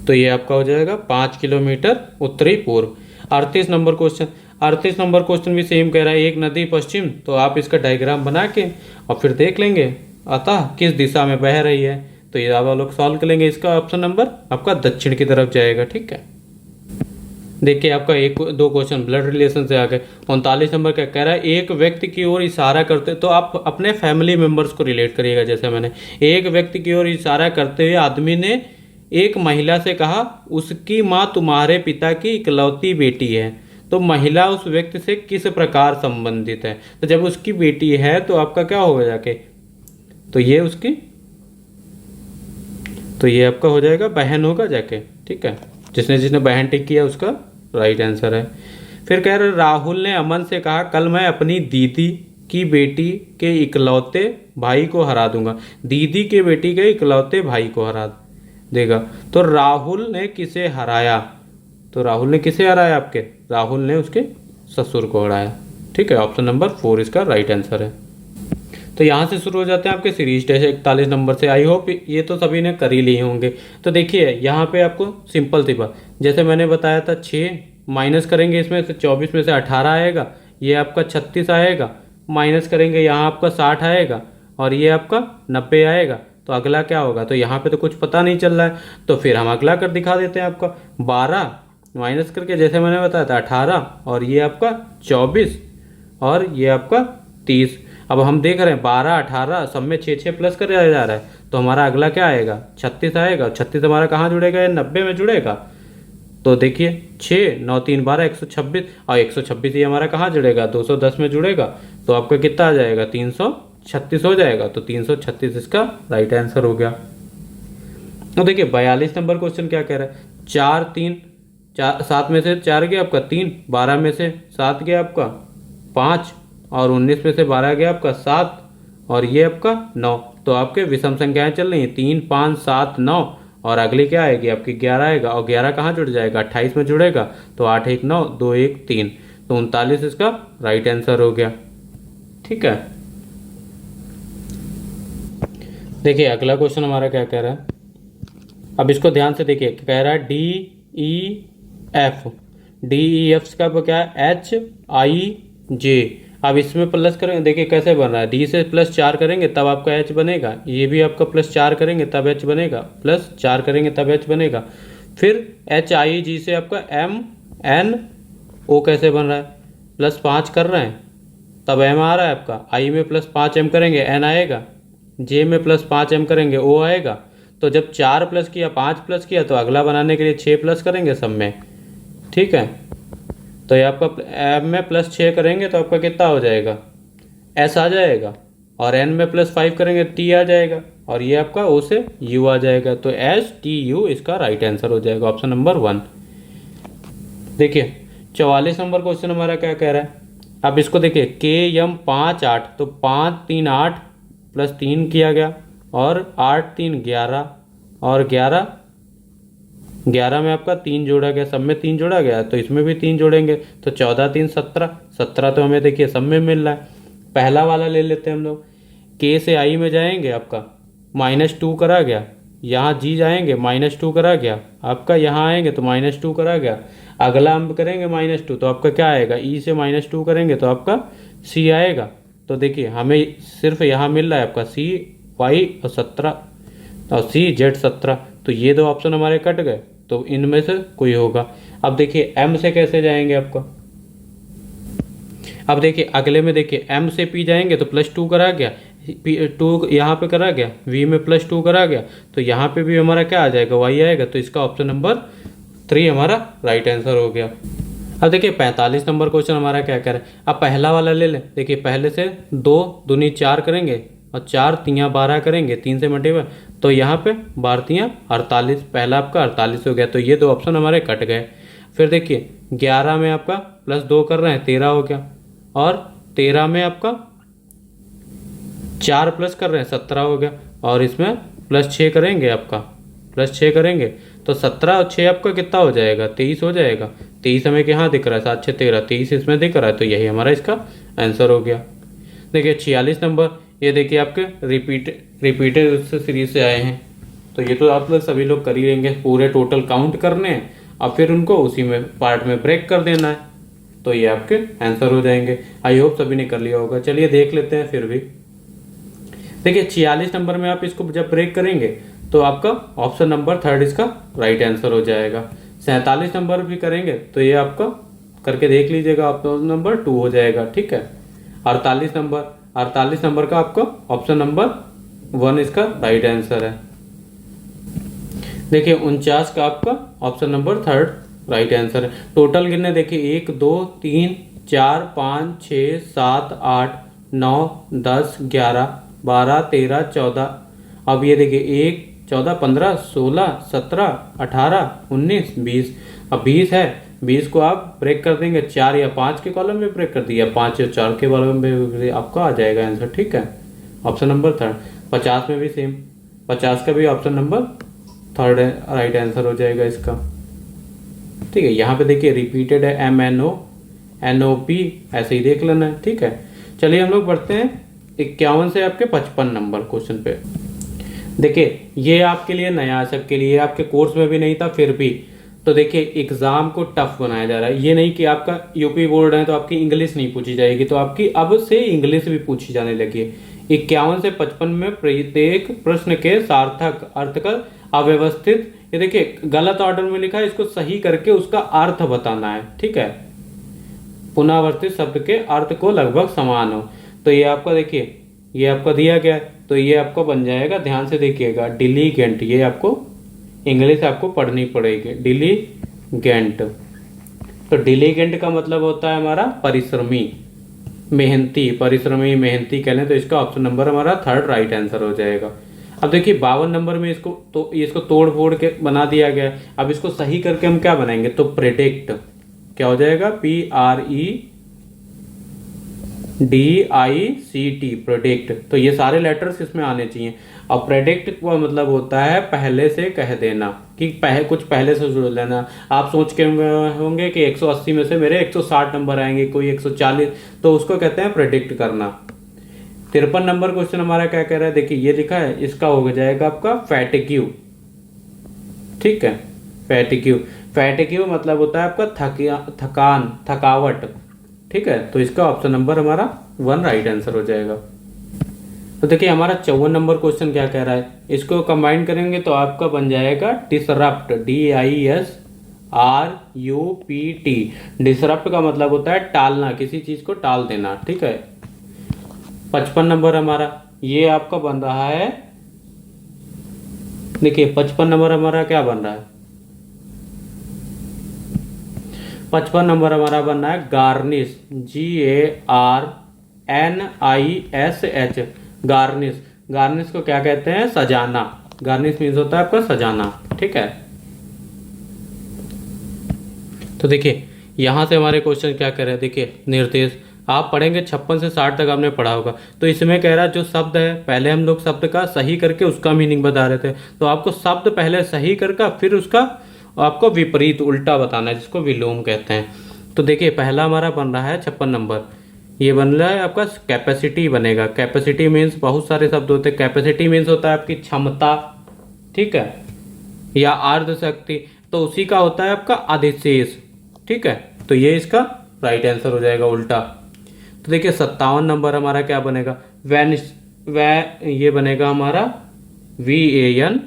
S1: तो ये आपका हो जाएगा 5 किलोमीटर उत्तरी पूर्व। 38 नंबर क्वेश्चन, 38 नंबर क्वेश्चन भी सेम कह रहा है एक नदी पश्चिम। तो आप इसका डायग्राम बना के और फिर देख लेंगे अतः किस दिशा में बह रही है। तो ये आप लोग सॉल्व कर लेंगे। इसका ऑप्शन नंबर आपका दक्षिण की तरफ जाएगा। ठीक है, देखिए आपका एक दो क्वेश्चन ब्लड रिलेशन से आ गए। 39 नंबर क्या कह रहा है एक व्यक्ति की ओर इशारा करते, तो आप अपने फैमिली मेंबर्स को रिलेट करिएगा। जैसे मैंने एक व्यक्ति की ओर इशारा करते हुए आदमी ने एक महिला से कहा उसकी माँ तुम्हारे पिता की इकलौती बेटी है। तो महिला उस व्यक्ति से किस प्रकार संबंधित है। तो जब उसकी बेटी है तो आपका क्या होगा जाके, तो ये उसकी, तो ये आपका हो जाएगा बहन होगा जाके। ठीक है, जिसने जिसने बहन टिक किया उसका राइट आंसर है। फिर कह रहे राहुल ने अमन से कहा कल मैं अपनी दीदी की बेटी के इकलौते भाई को हरा दूंगा। दीदी के बेटी के इकलौते भाई को हरा देगा। तो राहुल ने किसे हराया, तो राहुल ने किसे हराया आपके, राहुल ने उसके ससुर को हराया। ठीक है, ऑप्शन नंबर 4 इसका राइट आंसर है। तो यहाँ से शुरू हो जाते हैं आपके सीरीज टेस्ट 41 नंबर से। आई होप ये तो सभी ने कर ही लिए होंगे। तो देखिए यहाँ पे आपको सिंपल सी बात, जैसे मैंने बताया था 6 माइनस करेंगे इसमें से 24 में से 18 आएगा, ये आपका 36 आएगा, माइनस करेंगे यहाँ आपका 60 आएगा और ये आपका 90 आएगा। तो अगला क्या होगा, तो यहाँ पे तो कुछ पता नहीं चल रहा है तो फिर हम अगला कर दिखा देते हैं। आपका 12 माइनस करके जैसे मैंने बताया था 18 और ये आपका 24 और ये आपका 30। अब हम देख रहे हैं 12 18 सब में 6 6 प्लस कर जा रहा है। तो हमारा अगला क्या आएगा 36 आएगा। 36 हमारा कहाँ जुड़ेगा, ये 90 में जुड़ेगा। तो देखिए 6 9 3 12 126 और 126 ये हमारा कहाँ जुड़ेगा 210 में जुड़ेगा। तो आपका कितना आ जाएगा 336 हो जाएगा। तो 336 इसका राइट आंसर हो गया। तो देखिए 42 नंबर क्वेश्चन क्या कह रहा है 4 3 4 7 में से 4 गया आपका 3, 12 में से 7 गया आपका 5 और 19 में से 12 गया आपका 7 और ये आपका 9। तो आपके विषम संख्याएं चल रही हैं 3 5 7 9 और अगली क्या आएगी आपकी 11 आएगा और 11 कहाँ जुड़ जाएगा 28 में जुड़ेगा। तो 8 1 9 2 1 3 तो 39 इसका राइट आंसर हो गया। ठीक है, देखिए अगला क्वेश्चन हमारा क्या कह रहा है। अब इसको ध्यान से देखिए, कह रहा है DEF का क्या है HIJ। अब इसमें प्लस करेंगे, देखिए कैसे बन रहा है, डी से प्लस 4 करेंगे तब आपका एच बनेगा, ये भी आपका प्लस 4 करेंगे तब एच बनेगा, प्लस 4 करेंगे तब एच बनेगा। फिर HIG से आपका MNO कैसे बन रहा है, प्लस 5 कर रहे हैं तब M आ रहा है आपका, I में प्लस 5 M करेंगे N आएगा, J में प्लस 5 M करेंगे O आएगा। तो जब 4 प्लस किया 5 प्लस किया तो अगला बनाने के लिए 6 प्लस करेंगे सब में, ठीक है। तो ये आपका एम में +6 करेंगे तो आपका कितना हो जाएगा, एस आ जाएगा, और एन में +5 करेंगे टी आ जाएगा, और ये आपका ओ से यू आ जाएगा। तो एस टी यू इसका राइट आंसर हो जाएगा, ऑप्शन नंबर 1। देखिए 44 नंबर क्वेश्चन हमारा क्या कह रहा है। अब इसको देखिए के एम 5 8, तो 5 3 8 +3 किया गया, और 8 3 11, और 11 में आपका 3 जोड़ा गया, सब में 3 जोड़ा गया, तो इसमें भी 3 जोड़ेंगे, तो 14 3 17, 17 तो हमें देखिए सब में मिल रहा है। पहला वाला ले लेते हैं हम लोग, के से आई में जाएंगे, आपका -2 करा गया, यहाँ जी जाएंगे -2 करा गया, आपका यहाँ आएंगे तो -2 करा गया, अगला हम करेंगे -2, तो आपका क्या आएगा, ई से -2 करेंगे तो आपका सी आएगा। तो देखिए हमें सिर्फ यहाँ मिल रहा है आपका सी वाई और 17 और सी जेड 17, तो ये दो ऑप्शन हमारे कट गए, तो इनमें से कोई होगा। अब देखिए एम से कैसे जाएंगे आपका, अब देखिए अगले में देखिए एम से पी जाएंगे तो +2 करा गया, टू यहाँ पे करा गया, वी में +2 करा गया, तो यहाँ पे भी हमारा क्या आ जाएगा, वाई आएगा, तो इसका ऑप्शन नंबर 3 हमारा राइट आंसर हो गया। अब देखिए 45 नंबर क्वेश्चन हमारा क्या कह रहा है। अब पहला वाला ले लें, देखिए पहले से 2 दूनी 4 करेंगे, और 4 3 12 करेंगे, 3 से मल्टीप्लाई, तो यहाँ पे 12 3 48, पहला आपका 48 हो गया, तो ये दो ऑप्शन हमारे कट गए। फिर देखिए 11 में आपका +2 कर रहे हैं 13 हो गया, और 13 में आपका 4 प्लस कर रहे हैं 17 हो गया, और इसमें +6 करेंगे, आपका +6 करेंगे तो 17 और 6 आपका कितना हो जाएगा, 23 हो जाएगा। 23 हमें यहाँ दिख रहा है, 7 6 13, 23 इसमें दिख रहा है, तो यही हमारा इसका आंसर हो गया। देखिए 46 नंबर, ये देखिए आपके रिपीटेड उससे सीरीज से आए हैं, तो ये तो आप लोग सभी लोग कर ही लेंगे, पूरे टोटल काउंट करने हैं और फिर उनको उसी में पार्ट में ब्रेक कर देना है, तो ये आपके आंसर हो जाएंगे। आई होप सभी ने कर लिया होगा। चलिए देख लेते हैं फिर भी। देखिए 46 नंबर में आप इसको जब ब्रेक करेंगे तो आपका ऑप्शन नंबर 3 इसका राइट आंसर हो जाएगा। 47 नंबर भी करेंगे तो ये आपका करके देख लीजिएगा, ऑप्शन नंबर 2 हो जाएगा, ठीक है। 48 नंबर का आपका ऑप्शन नंबर 1 इसका राइट आंसर है। देखिए 49 का आपका ऑप्शन नंबर 3 राइट आंसर है। टोटल गिनने देखिए 1 2 3 4 5 6 7 8 9 10 11 12 13 14, अब ये देखिए 1 14 15 16 17 18 19 20, अब 20 है, 20 को आप ब्रेक कर देंगे 4 या 5 के कॉलम में ब्रेक कर दिया, 5 या 4 के कॉलम में आपका आ जाएगा आंसर, ठीक है, ऑप्शन नंबर 3। 50 में भी सेम, 50 का भी ऑप्शन नंबर 3 राइट आंसर हो जाएगा इसका, ठीक है। यहाँ पे देखिए रिपीटेड है MNO NOP, ऐसे ही देख लेना है, ठीक है। चलिए हम लोग बढ़ते हैं 51 से आपके 55 नंबर क्वेश्चन पे। देखिए ये आपके लिए नया है, सबके लिए, आपके कोर्स में भी नहीं था फिर भी, तो देखिए एग्जाम को टफ बनाया जा रहा है। ये नहीं कि आपका यूपी बोर्ड है तो आपकी इंग्लिश नहीं पूछी जाएगी, तो आपकी अब से इंग्लिश भी पूछी जाने लगी है। 51 से 55 में प्रत्येक प्रश्न के सार्थक अर्थ का अव्यवस्थित, ये देखिए गलत ऑर्डर में लिखा है, इसको सही करके उसका अर्थ बताना है, ठीक है। पुनरावर्तित शब्द के अर्थ को लगभग समान हो, तो ये आपका देखिए ये आपका दिया गया है, तो ये आपका बन जाएगा, ध्यान से देखिएगा, डिलीगेंट, ये आपको इंग्लिश आपको पढ़नी पड़ेगी, डिलीगेंट। तो डिलीगेंट का मतलब होता है हमारा परिश्रमी, मेहनती, परिश्रमी मेहनती कह लें, तो इसका ऑप्शन नंबर हमारा 3 राइट आंसर हो जाएगा। अब देखिए 52 नंबर में इसको तोड़ फोड़ के बना दिया गया है। अब इसको सही करके हम क्या बनाएंगे, तो प्रेडिक्ट क्या हो जाएगा, PREDICT, प्रेडिक्ट। तो ये सारे लेटर्स इसमें आने चाहिए। अब प्रेडिक्ट का मतलब होता है पहले से कह देना, कि कुछ पहले से जोड़ लेना। आप सोच के होंगे कि 180 में से मेरे 160 नंबर आएंगे, कोई 140, तो उसको कहते हैं प्रेडिक्ट करना। 53 नंबर क्वेश्चन हमारा क्या कह रहा है, देखिए ये लिखा है, इसका हो जाएगा आपका फैटिग्यू, ठीक है। फैटिग्यू मतलब होता है आपका थकान, थकावट, ठीक है। तो इसका ऑप्शन नंबर हमारा 1 राइट आंसर हो जाएगा। तो देखिए हमारा 54 नंबर क्वेश्चन क्या कह रहा है, इसको कंबाइन करेंगे तो आपका बन जाएगा डिसरप्ट, DISRUPT। डिसरप्ट का मतलब होता है टालना, किसी चीज को टाल देना, ठीक है। 55 नंबर हमारा ये आपका बन रहा है देखिए 55 नंबर हमारा क्या बन रहा है, 55 नंबर हमारा बन रहा है गार्निश, GARNISH, गार्निश। गार्निश को क्या कहते हैं, सजाना। गार्निश मीन्स होता है आपका सजाना, ठीक है। तो देखिए यहाँ से हमारे क्वेश्चन क्या कर रहे हैं, देखिए निर्देश आप पढ़ेंगे 56 से 60 तक आपने पढ़ा होगा। तो इसमें कह रहा है जो शब्द है, पहले हम लोग शब्द का सही करके उसका मीनिंग बता रहे थे, तो आपको शब्द पहले सही करके फिर उसका आपको विपरीत उल्टा बताना है, जिसको विलोम कहते हैं। तो देखिए पहला हमारा बन रहा है 56 नंबर, ये बन रहा है आपका कैपेसिटी बनेगा। कैपेसिटी मीन्स बहुत सारे शब्द होते हैं। कैपेसिटी मीन्स होता है आपकी क्षमता, ठीक है, या अर्ध शक्ति, तो उसी का होता है आपका अधिशेष, ठीक है। तो ये इसका राइट आंसर हो जाएगा उल्टा। तो देखिए 57 नंबर हमारा क्या बनेगा, ये बनेगा हमारा VANQUIS,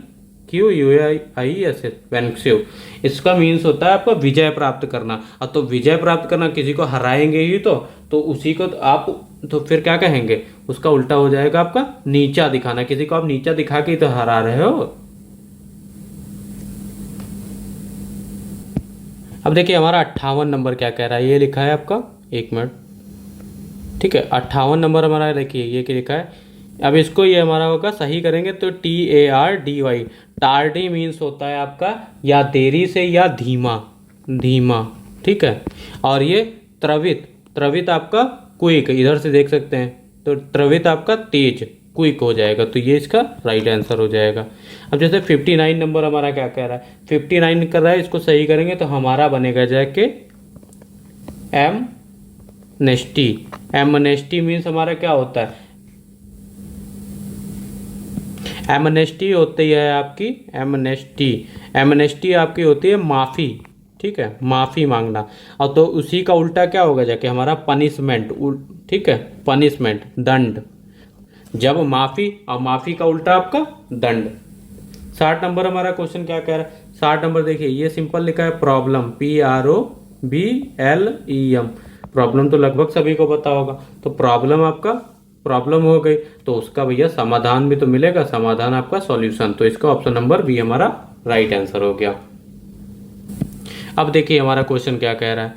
S1: वैनक्सिव। इसका मीन्स होता है आपका विजय प्राप्त करना। अब तो विजय प्राप्त करना, किसी को हराएंगे ही तो उसी को आप तो फिर क्या कहेंगे, उसका उल्टा हो जाएगा आपका नीचा दिखाना। किसी को आप नीचा दिखा के ही तो हरा रहे हो। अब देखिए हमारा 58 नंबर क्या कह रहा है, ये लिखा है आपका, एक मिनट, ठीक है। 58 नंबर हमारा देखिए ये क्या लिखा है। अब इसको ये हमारा होगा सही करेंगे तो TARDY, टार्डी मीन्स होता है आपका या देरी से या धीमा, धीमा, ठीक है। और ये त्रवित, त्रवित आपका क्विक, इधर से देख सकते हैं, तो त्रवित आपका तेज, क्विक हो जाएगा। तो ये इसका राइट आंसर हो जाएगा। अब जैसे 59 नंबर हमारा क्या कह रहा है, 59 कर रहा है, इसको सही करेंगे तो हमारा बनेगा जाके एमनेस्टी। एमनेस्टी मीन्स हमारा क्या होता है, एमनेस्टी होती है आपकी, एमनेस्टी, एमनेस्टी आपकी होती है माफ़ी, ठीक है, माफ़ी मांगना। और तो उसी का उल्टा क्या होगा जाके हमारा पनिशमेंट, ठीक है, पनिशमेंट, दंड। जब माफ़ी, और माफ़ी का उल्टा आपका दंड। 60 नंबर हमारा क्वेश्चन क्या कह रहा है, 60 नंबर देखिए ये सिंपल लिखा है प्रॉब्लम, PROBLEM। प्रॉब्लम तो लगभग सभी को पता होगा। तो प्रॉब्लम आपका प्रॉब्लम हो गई, तो उसका भैया समाधान भी तो मिलेगा, समाधान आपका सॉल्यूशन। तो इसका ऑप्शन नंबर बी हमारा राइट आंसर हो गया। अब देखिए हमारा क्वेश्चन क्या कह रहा है,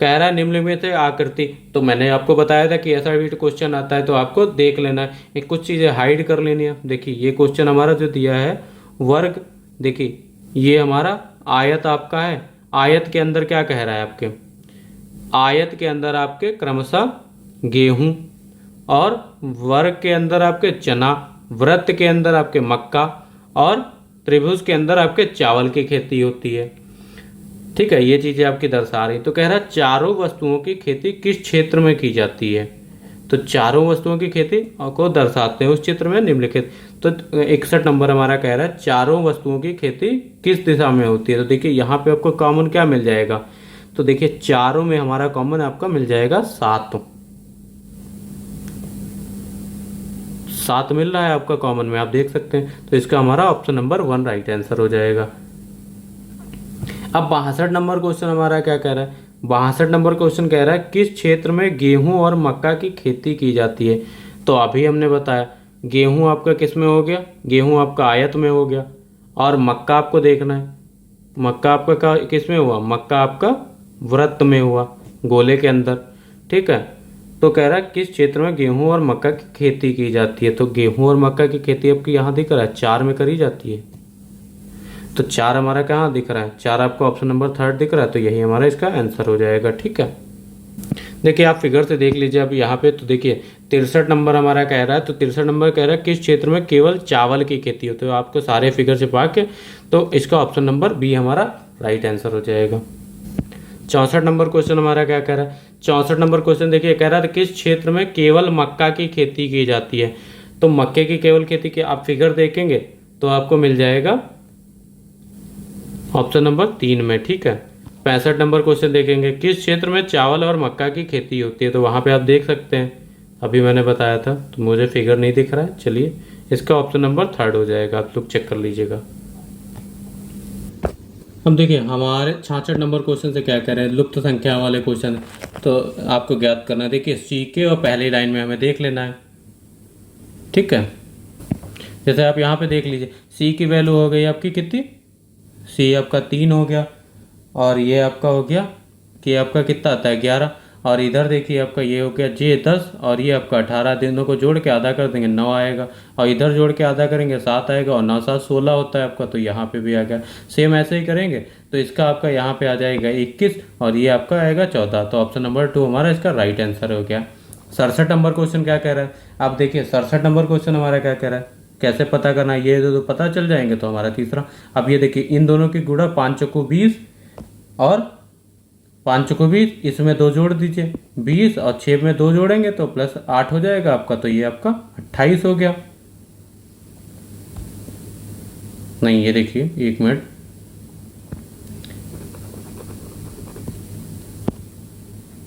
S1: कह रहा है निम्नलिखित आकृति। तो मैंने आपको बताया था कि ऐसा भी क्वेश्चन आता है तो आपको देख लेना है, कुछ चीज़ें हाइड कर लेनी है। देखिए ये क्वेश्चन हमारा जो दिया है वर्ग, देखिए ये हमारा आयत आपका है। आयत के अंदर क्या कह रहा है आपके, आयत के अंदर आपके क्रमशः गेहूं, और वर्ग के अंदर आपके चना, वृत्त के अंदर आपके मक्का, और त्रिभुज के अंदर आपके चावल की खेती होती है, ठीक है। ये चीज़ें आपकी दर्शा रही। तो कह रहा है चारों वस्तुओं की खेती किस क्षेत्र में की जाती है, तो चारों वस्तुओं की खेती को दर्शाते हैं उस चित्र में निम्नलिखित। तो 61 नंबर हमारा कह रहा है चारों वस्तुओं की खेती किस दिशा में होती है। तो देखिए यहाँ पे आपको कॉमन क्या मिल जाएगा, तो देखिए चारों में हमारा कॉमन आपका मिल जाएगा 7, 7 मिल रहा है आपका कॉमन में, आप देख सकते हैं। तो इसका हमारा ऑप्शन नंबर 1 राइट आंसर हो जाएगा। अब 62 नंबर क्वेश्चन हमारा क्या कह रहा है, 62 नंबर क्वेश्चन कह रहा है किस क्षेत्र में गेहूं और मक्का की खेती की जाती है। तो अभी हमने बताया गेहूं आपका किस में हो गया, गेहूं आपका आयत में हो गया, और मक्का आपको देखना है, मक्का आपका किस में हुआ, मक्का आपका वृत्त में हुआ, गोले के अंदर, ठीक है। तो कह रहा है किस क्षेत्र में गेहूं और मक्का की खेती की जाती है। तो गेहूं और मक्का की खेती आपकी यहाँ दिख रहा है 4 में करी जाती है। तो 4 हमारा कहाँ दिख रहा है, 4 आपको ऑप्शन नंबर 3 दिख रहा है। तो यही हमारा इसका आंसर हो जाएगा, ठीक है। देखिए आप फिगर से देख लीजिए अब यहाँ पे। तो देखिए 63 नंबर हमारा कह रहा है, तो 63 नंबर कह रहा है किस क्षेत्र में केवल चावल की खेती होती है। तो आपको सारे फिगर से पा के, तो इसका ऑप्शन नंबर बी हमारा राइट आंसर हो जाएगा। 64 नंबर क्वेश्चन हमारा क्या कह रहा है, 64 नंबर क्वेश्चन देखिए कह रहा है किस क्षेत्र में केवल मक्का की खेती की जाती है। तो मक्के की केवल खेती की आप फिगर देखेंगे तो आपको मिल जाएगा ऑप्शन नंबर 3 में, ठीक है। 65 नंबर क्वेश्चन देखेंगे किस क्षेत्र में चावल और मक्का की खेती होती है। तो वहाँ पे आप देख सकते हैं, अभी मैंने बताया था, तो मुझे फिगर नहीं दिख रहा है। चलिए इसका ऑप्शन नंबर 3 हो जाएगा, आप लोग चेक कर लीजिएगा। अब देखिए हमारे 66 नंबर क्वेश्चन से क्या कह रहे हैं, लुप्त संख्या वाले क्वेश्चन। तो आपको ज्ञात करना है, देखिए सी के और पहली लाइन में हमें देख लेना है, ठीक है। जैसे आप यहाँ पे देख लीजिए सी की वैल्यू हो गई आपकी कितनी, सी आपका 3 हो गया, और ये आपका हो गया कि आपका कितना आता है 11, और इधर देखिए आपका ये हो गया जे 10 और ये आपका 18, दोनों को जोड़ के आधा कर देंगे 9 आएगा, और इधर जोड़ के आधा करेंगे 7 आएगा, और 9 7 16 होता है आपका, तो यहाँ पे भी आ गया। सेम ऐसे ही करेंगे तो इसका आपका यहाँ पे आ जाएगा 21 और ये आपका आएगा 14, तो ऑप्शन नंबर 2 हमारा इसका राइट आंसर हो गया। 67 नंबर क्वेश्चन क्या कह रहा है, आप देखिए 67 नंबर क्वेश्चन हमारा क्या कह रहा है, कैसे पता करना है, ये तो पता चल जाएंगे तो हमारा तीसरा। अब ये देखिए इन दोनों की गुणा 5 चौको 20 और 5 चौको 20, इसमें 2 जोड़ दीजिए 20 और 6 में 2 जोड़ेंगे तो प्लस 8 हो जाएगा आपका, तो ये आपका 28 हो गया। नहीं ये देखिए 1 मिनट,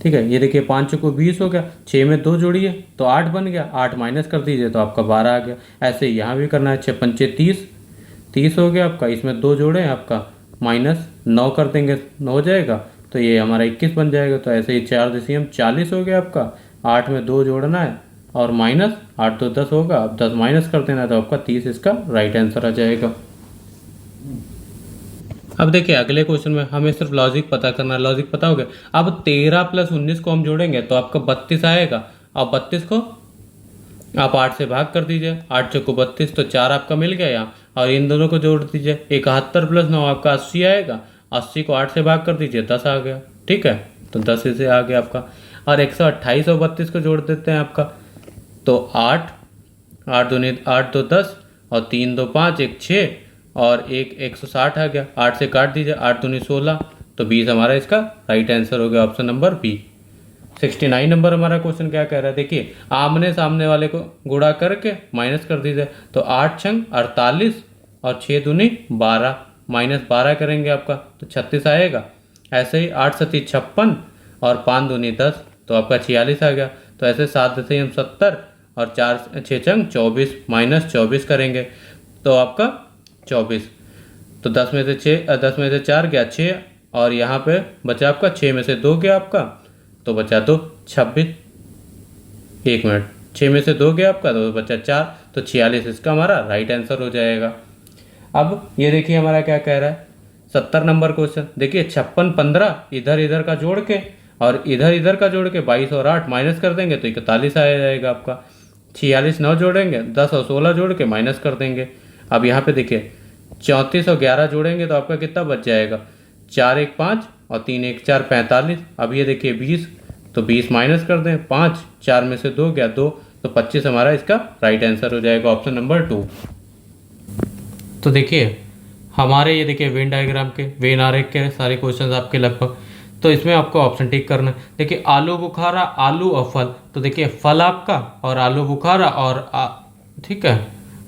S1: ठीक है, ये देखिए 5 चौको 20 हो गया, 6 में 2 जोड़िए तो 8 बन गया, 8 माइनस कर दीजिए तो आपका 12 आ गया। ऐसे ही यहाँ भी करना है, 6 पंचे 30, 30 हो गया आपका, इसमें 2 जोड़े आपका माइनस 9 कर देंगे 9 हो जाएगा, तो ये हमारा 21 बन जाएगा। तो ऐसे ही 4 दशमलव 40 हो गया आपका, 8 में 2 जोड़ना है और माइनस 8 तो 10 होगा, अब 10 माइनस कर देना है तो आपका 30 इसका राइट आंसर आ जाएगा। अब देखिए अगले क्वेश्चन में हमें सिर्फ लॉजिक पता करना है, लॉजिक पता हो गया। अब 13 प्लस 19 को हम जोड़ेंगे तो आपका 32 आएगा, और 32 को आप 8 से भाग कर दीजिए, 8 चौको 32 तो 4 आपका मिल गया यहाँ, और इन दोनों को जोड़ दीजिए, 71 प्लस 9 आपका 80 आएगा, 80 को 8 से भाग कर दीजिए 10 आ गया, ठीक है, तो 10 इसे आ गया आपका। और 128 और 32 को जोड़ देते हैं आपका, तो 8 8 दूनी 8 2 10 और 3 2 5 1 6 और 160 आ गया, 8 से काट दीजिए, 8 दूनी 16, तो 20 हमारा इसका राइट आंसर हो गया, ऑप्शन नंबर बी। 69 नंबर हमारा क्वेश्चन क्या कह रहा है, देखिए आमने सामने वाले को गुणा करके माइनस कर दीजिए, तो 8 छंग 48 और 6 दूनी 12 माइनस 12 करेंगे आपका तो 36 आएगा। ऐसे ही 8 सती 56 और 5 दूनी 10 तो आपका 46 आ गया। तो ऐसे 7 दशमलव 70 और 4 6 छंग 24 माइनस 24 करेंगे तो आपका 24, तो 10 में से 6 10 में से 4 गया 6, और यहाँ पे बचा आपका 6 में से 2 गया आपका, तो बचा तो 26, 1 मिनट, 6 में से 2 गया आपका तो बचा 4, तो 46 इसका हमारा राइट आंसर हो जाएगा। अब ये देखिए हमारा क्या कह रहा है 70 नंबर क्वेश्चन, देखिए 56 15 इधर इधर का जोड़ के और इधर इधर का जोड़ के 22 और 8 माइनस कर देंगे तो 41 आ जाएगा आपका। 46 9 जोड़ेंगे, 10 और 16 जोड़ के माइनस कर देंगे। अब यहाँ पे देखिए 34 और 11 जोड़ेंगे तो आपका कितना बच जाएगा, 4 1 5 और 3 1 4 45। अब ये देखिए 20, तो 20 माइनस कर दें, 5 4 में से 2 गया 2, तो 25 हमारा इसका राइट आंसर हो जाएगा, ऑप्शन नंबर 2। तो देखिए हमारे ये देखिए वेन डायग्राम के वेन आरेख के सारे क्वेश्चन आपके लगभग, तो इसमें आपको ऑप्शन टिक करना है। देखिए आलू बुखारा, आलू और फल, तो देखिए फल आपका और आलू बुखारा और ठीक है,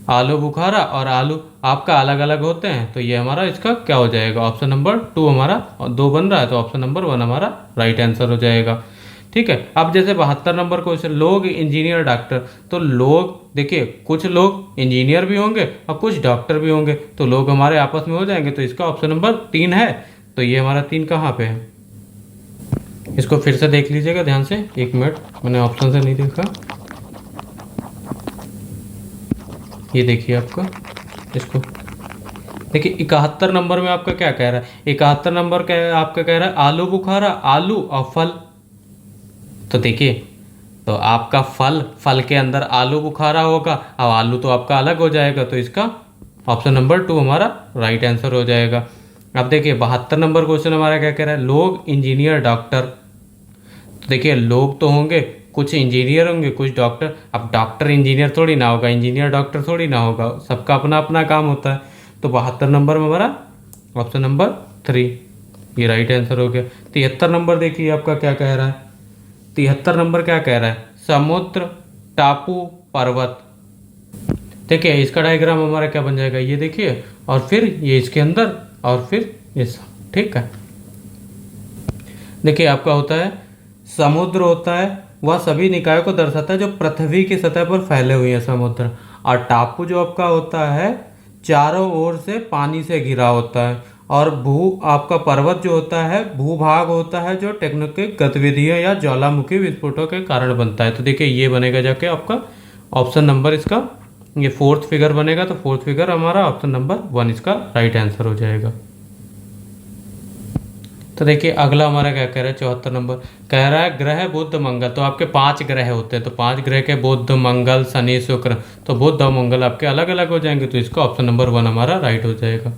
S1: आलू बुखारा और आलू आपका अलग अलग होते हैं, तो ये हमारा इसका क्या हो जाएगा, ऑप्शन नंबर 2 हमारा, और 2 बन रहा है तो ऑप्शन नंबर 1 हमारा राइट आंसर हो जाएगा। ठीक है, अब जैसे 72 नंबर क्वेश्चन, लोग इंजीनियर डॉक्टर, तो लोग देखिए कुछ लोग इंजीनियर भी होंगे और कुछ डॉक्टर भी होंगे, तो लोग हमारे आपस में हो जाएंगे, तो इसका ऑप्शन नंबर 3 है। तो ये हमारा 3 कहाँ पे है, इसको फिर से देख लीजिएगा ध्यान से, 1 मिनट, मैंने ऑप्शन से नहीं देखा, ये देखिए आपका इसको देखिए 71 नंबर में आपका क्या कह रहा है, 71 नंबर क्या आपका कह रहा है आलू बुखारा, आलू और फल, तो देखिए तो आपका फल के अंदर आलू बुखारा होगा और आलू तो आपका अलग हो जाएगा, तो इसका ऑप्शन नंबर 2 हमारा राइट आंसर हो जाएगा। अब देखिए 72 नंबर क्वेश्चन हमारा क्या कह रहा है, लोग इंजीनियर डॉक्टर, तो देखिए लोग तो होंगे, कुछ इंजीनियर होंगे कुछ डॉक्टर, अब डॉक्टर इंजीनियर थोड़ी ना होगा, इंजीनियर डॉक्टर थोड़ी ना होगा, सबका अपना अपना काम होता है। तो 72 नंबर में हमारा ऑप्शन नंबर 3 ये राइट आंसर हो गया। 73 नंबर देखिए आपका क्या कह रहा है, 73 नंबर क्या कह रहा है, समुद्र, टापू, पर्वत, देखिए इसका डायग्राम हमारा क्या बन जाएगा, ये देखिए, और फिर ये इसके अंदर और फिर ये सब, ठीक है। देखिए आपका होता है समुद्र होता है वह सभी निकायों को दर्शाता है जो पृथ्वी की सतह पर फैले हुए हैं समुद्र, और टापू जो आपका होता है चारों ओर से पानी से घिरा होता है, और आपका पर्वत जो होता है भूभाग होता है जो टेक्टोनिक गतिविधियों या ज्वालामुखी विस्फोटों के कारण बनता है। तो देखिए ये बनेगा जाके आपका ऑप्शन नंबर इसका ये फोर्थ फिगर बनेगा, तो फोर्थ फिगर हमारा ऑप्शन नंबर 1 इसका राइट आंसर हो जाएगा। तो देखिए अगला हमारा क्या कह रहा है, 74 नंबर कह रहा है ग्रह बुध मंगल। तो आपके 5 ग्रह होते हैं, तो 5 ग्रह के बुध मंगल शनि शुक्र, तो बुध और मंगल आपके अलग अलग हो जाएंगे, तो इसका ऑप्शन नंबर 1 हमारा राइट हो जाएगा।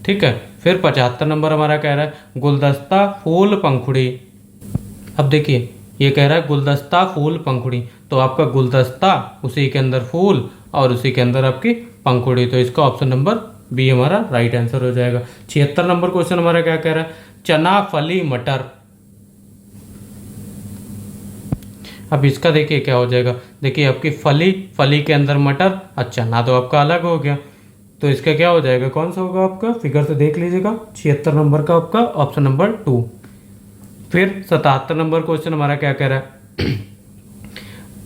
S1: ठीक है, फिर 75 नंबर हमारा कह रहा है गुलदस्ता फूल पंखुड़ी। अब देखिए ये कह रहा है गुलदस्ता फूल पंखुड़ी, तो आपका गुलदस्ता उसी के अंदर फूल और उसी के अंदर आपकी पंखुड़ी, तो इसका ऑप्शन नंबर बी हमारा राइट आंसर हो जाएगा। 76 नंबर क्वेश्चन हमारा क्या कह रहा है, चना फली मटर। अब इसका देखिए क्या हो जाएगा, देखिए आपकी फली, फली के अंदर मटर और चना तो आपका अलग हो गया, तो इसका क्या हो जाएगा, कौन सा होगा आपका, फिगर से देख लीजिएगा। 76 नंबर का आपका ऑप्शन नंबर 2। फिर 77 नंबर क्वेश्चन हमारा क्या कह रहा है,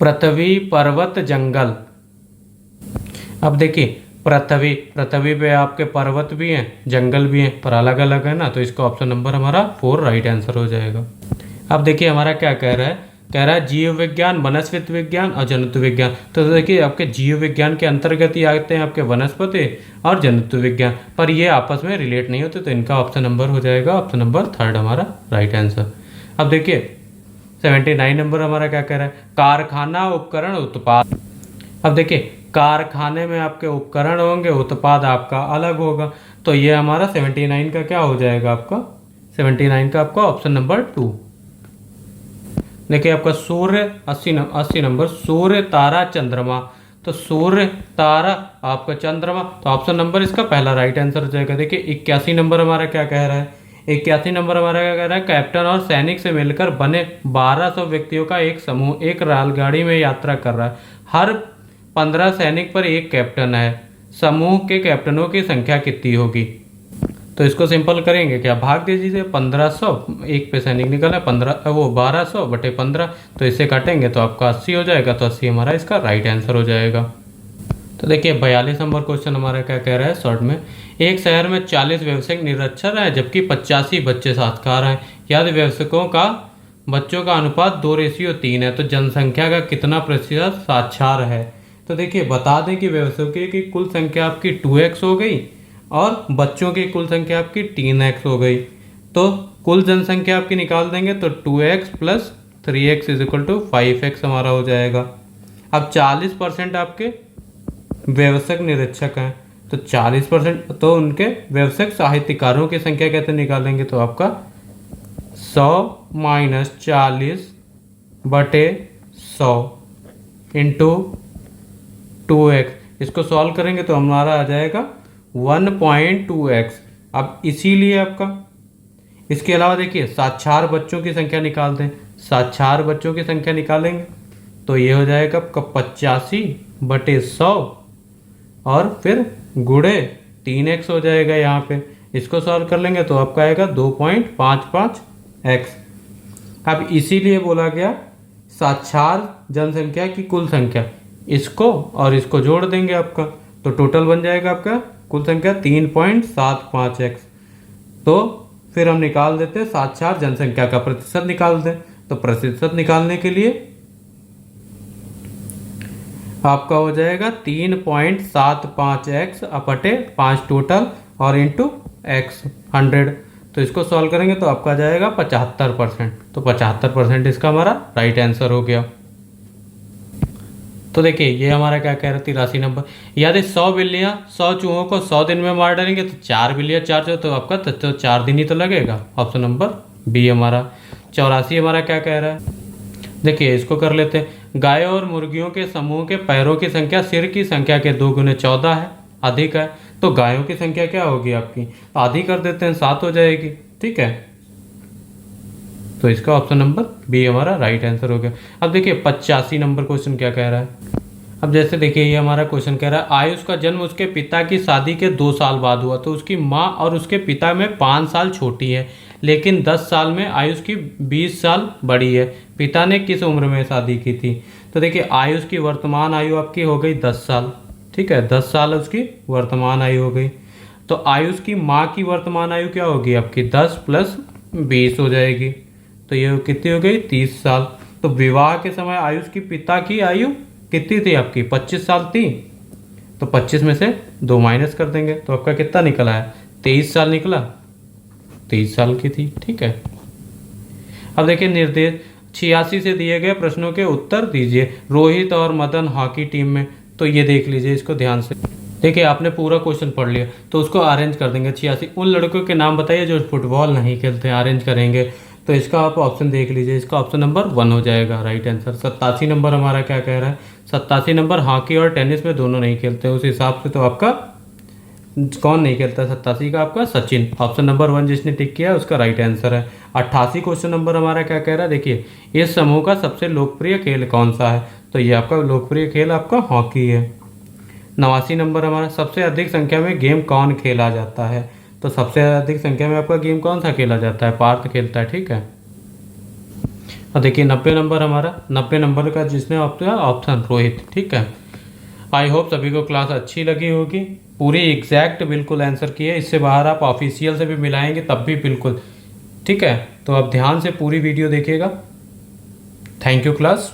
S1: पृथ्वी पर्वत जंगल। अब देखिए पृथ्वी, पृथ्वी पे आपके पर्वत भी हैं जंगल भी हैं पर अलग अलग है ना, तो इसका ऑप्शन नंबर हमारा 4 राइट आंसर हो जाएगा। अब देखिए हमारा क्या कह रहा है, कह रहा है जीव विज्ञान, वनस्पति विज्ञान और जंतु विज्ञान। तो देखिए आपके जीव विज्ञान के अंतर्गत ही आते हैं आपके वनस्पति और जंतु विज्ञान, पर ये आपस में रिलेट नहीं होते, तो इनका ऑप्शन नंबर हो जाएगा ऑप्शन नंबर 3 हमारा राइट आंसर। अब देखिए 79 नंबर हमारा क्या कह रहा है, कारखाना उपकरण उत्पाद। अब देखिए कारखाने में आपके उपकरण होंगे, उत्पाद आपका अलग होगा, तो ये हमारा 79 का क्या हो जाएगा आपका, 79 का आपका ऑप्शन नंबर 2। देखिए आपका सूर्य 80 नंबर सूर्य तारा चंद्रमा, तो सूर्य तारा आपका चंद्रमा, तो ऑप्शन नंबर इसका पहला राइट आंसर हो जाएगा। देखिए 81 नंबर हमारा क्या कह रहा है, 81 नंबर हमारा क्या कह रहा है, कैप्टन और सैनिक से मिलकर बने 1200 व्यक्तियों का एक समूह एक रेलगाड़ी में यात्रा कर रहा है। हर 15 सैनिक पर एक कैप्टन है, समूह के कैप्टनों की संख्या कितनी होगी। तो इसको सिंपल करेंगे क्या, भाग दे दीजिए 1500, एक पे सैनिक निकला 15, वो 1200 बटे 15, तो इससे काटेंगे तो आपका 80 हो जाएगा, तो 80 हमारा इसका राइट आंसर हो जाएगा। तो देखिए 42 नंबर क्वेश्चन हमारा क्या कह रहा है शॉर्ट में, एक शहर में 40 व्यवसायिक निरक्षर हैं जबकि 85 बच्चे साक्षर हैं, यदि व्यवसायिकों का बच्चों का अनुपात 2:3 है, तो जनसंख्या का कितना प्रतिशत साक्षर है। तो देखिए बता दें कि व्यवसायिकों की कुल संख्या आपकी 2x हो गई और बच्चों की कुल संख्या आपकी 3x हो गई, तो कुल जनसंख्या आपकी निकाल देंगे तो 2x plus 3x is equal to 5x हमारा हो जाएगा। अब 40% आपके व्यवसायिक निरीक्षक हैं, तो 40% तो उनके व्यवसायिक साहित्यकारों की संख्या कैसे निकालेंगे, तो आपका 100 माइनस 40 बटे 100 इंटू 2x, इसको सॉल्व करेंगे तो हमारा आ जाएगा 1.2x। अब इसीलिए आपका इसके अलावा देखिए साक्षर बच्चों की संख्या निकाल दें, साक्षर बच्चों की संख्या निकालेंगे तो ये हो जाएगा आपका 85 बटे 100 और फिर गुणे 3x हो जाएगा यहाँ पे, इसको सॉल्व कर लेंगे तो आपका आएगा 2.55x। अब इसीलिए बोला गया साक्षर जनसंख्या की कुल संख्या, इसको और इसको जोड़ देंगे आपका, तो टोटल बन जाएगा आपका कुल संख्या 3.75x। तो फिर हम निकाल देते हैं साक्षर जनसंख्या का प्रतिशत निकाल दें, तो प्रतिशत निकालने के लिए आपका हो जाएगा 3.75x अपटे 5 टोटल और इंटू x 100, तो इसको सॉल्व करेंगे तो आपका जाएगा 75%, तो 75% इसका हमारा राइट आंसर हो गया। तो देखिए ये हमारा क्या कह रहा है 83 नंबर, यदि 100 बिल्लियाँ 100 चूहों को 100 दिन में मार डालेंगे तो 4 बिल्लियाँ 4 चूहे, तो आपका तो 4 दिन ही तो लगेगा, ऑप्शन नंबर बी हमारा। 84 हमारा क्या कह रहा है, देखिए इसको कर लेते हैं, गाय और मुर्गियों के समूह के पैरों की संख्या सिर की संख्या के 2 गुने 14 है, अधिक है, तो गायों की संख्या क्या होगी आपकी, आधी कर देते हैं 7 हो जाएगी, ठीक है, तो इसका ऑप्शन नंबर बी हमारा राइट आंसर हो गया। अब देखिए 85 नंबर क्वेश्चन क्या कह रहा है, अब जैसे देखिए ये हमारा क्वेश्चन कह रहा है आयुष का जन्म उसके पिता की शादी के 2 साल बाद हुआ, तो उसकी माँ और उसके पिता में 5 साल छोटी है, लेकिन 10 साल में आयुष की 20 साल बड़ी है, पिता ने किस उम्र में शादी की थी। तो देखिए आयुष की वर्तमान आयु आपकी हो गई 10 साल, ठीक है, 10 साल उसकी वर्तमान आयु हो गई, तो आयुष की माँ की वर्तमान आयु क्या होगी आपकी 10 प्लस 20 हो जाएगी, तो ये कितनी हो गई 30 साल। तो विवाह के समय आयुष की पिता की आयु कितनी थी आपकी 25 साल थी, तो 25 में से 2 माइनस कर देंगे तो आपका कितना निकला है, 23 साल निकला, 23 साल की थी। ठीक है, अब देखिए निर्देश 86 से दिए गए प्रश्नों के उत्तर दीजिए। रोहित और मदन हॉकी टीम में, तो ये देख लीजिए इसको ध्यान से। देखिए आपने पूरा क्वेश्चन पढ़ लिया तो उसको अरेंज कर देंगे। 86 उन लड़कों के नाम बताइए जो फुटबॉल नहीं खेलते, अरेंज करेंगे तो इसका आप ऑप्शन देख लीजिए, इसका ऑप्शन नंबर 1 हो जाएगा राइट आंसर। 87 नंबर हमारा क्या कह रहा है, 87 नंबर हॉकी और टेनिस में दोनों नहीं खेलते, उस हिसाब से तो आपका कौन नहीं खेलता 87 का, आपका सचिन। ऑप्शन नंबर 1 जिसने टिक किया उसका राइट आंसर है। 88 क्वेश्चन नंबर हमारा क्या कह रहा है, देखिए इस समूह का सबसे लोकप्रिय खेल कौन सा है, तो ये आपका लोकप्रिय खेल आपका हॉकी है। 89 नंबर हमारा सबसे अधिक संख्या में गेम कौन खेला जाता है, तो सबसे अधिक संख्या में आपका गेम कौन सा खेला जाता है, पार्थ खेलता है। ठीक है, और देखिए 90 नंबर हमारा, 90 नंबर का जिसने ऑप्शन रोहित। ठीक है, आई होप सभी को क्लास अच्छी लगी होगी, पूरी एग्जैक्ट बिल्कुल आंसर किए, इससे बाहर आप ऑफिशियल से भी मिलाएंगे तब भी बिल्कुल। ठीक है, तो आप ध्यान से पूरी वीडियो देखिएगा। Thank you class.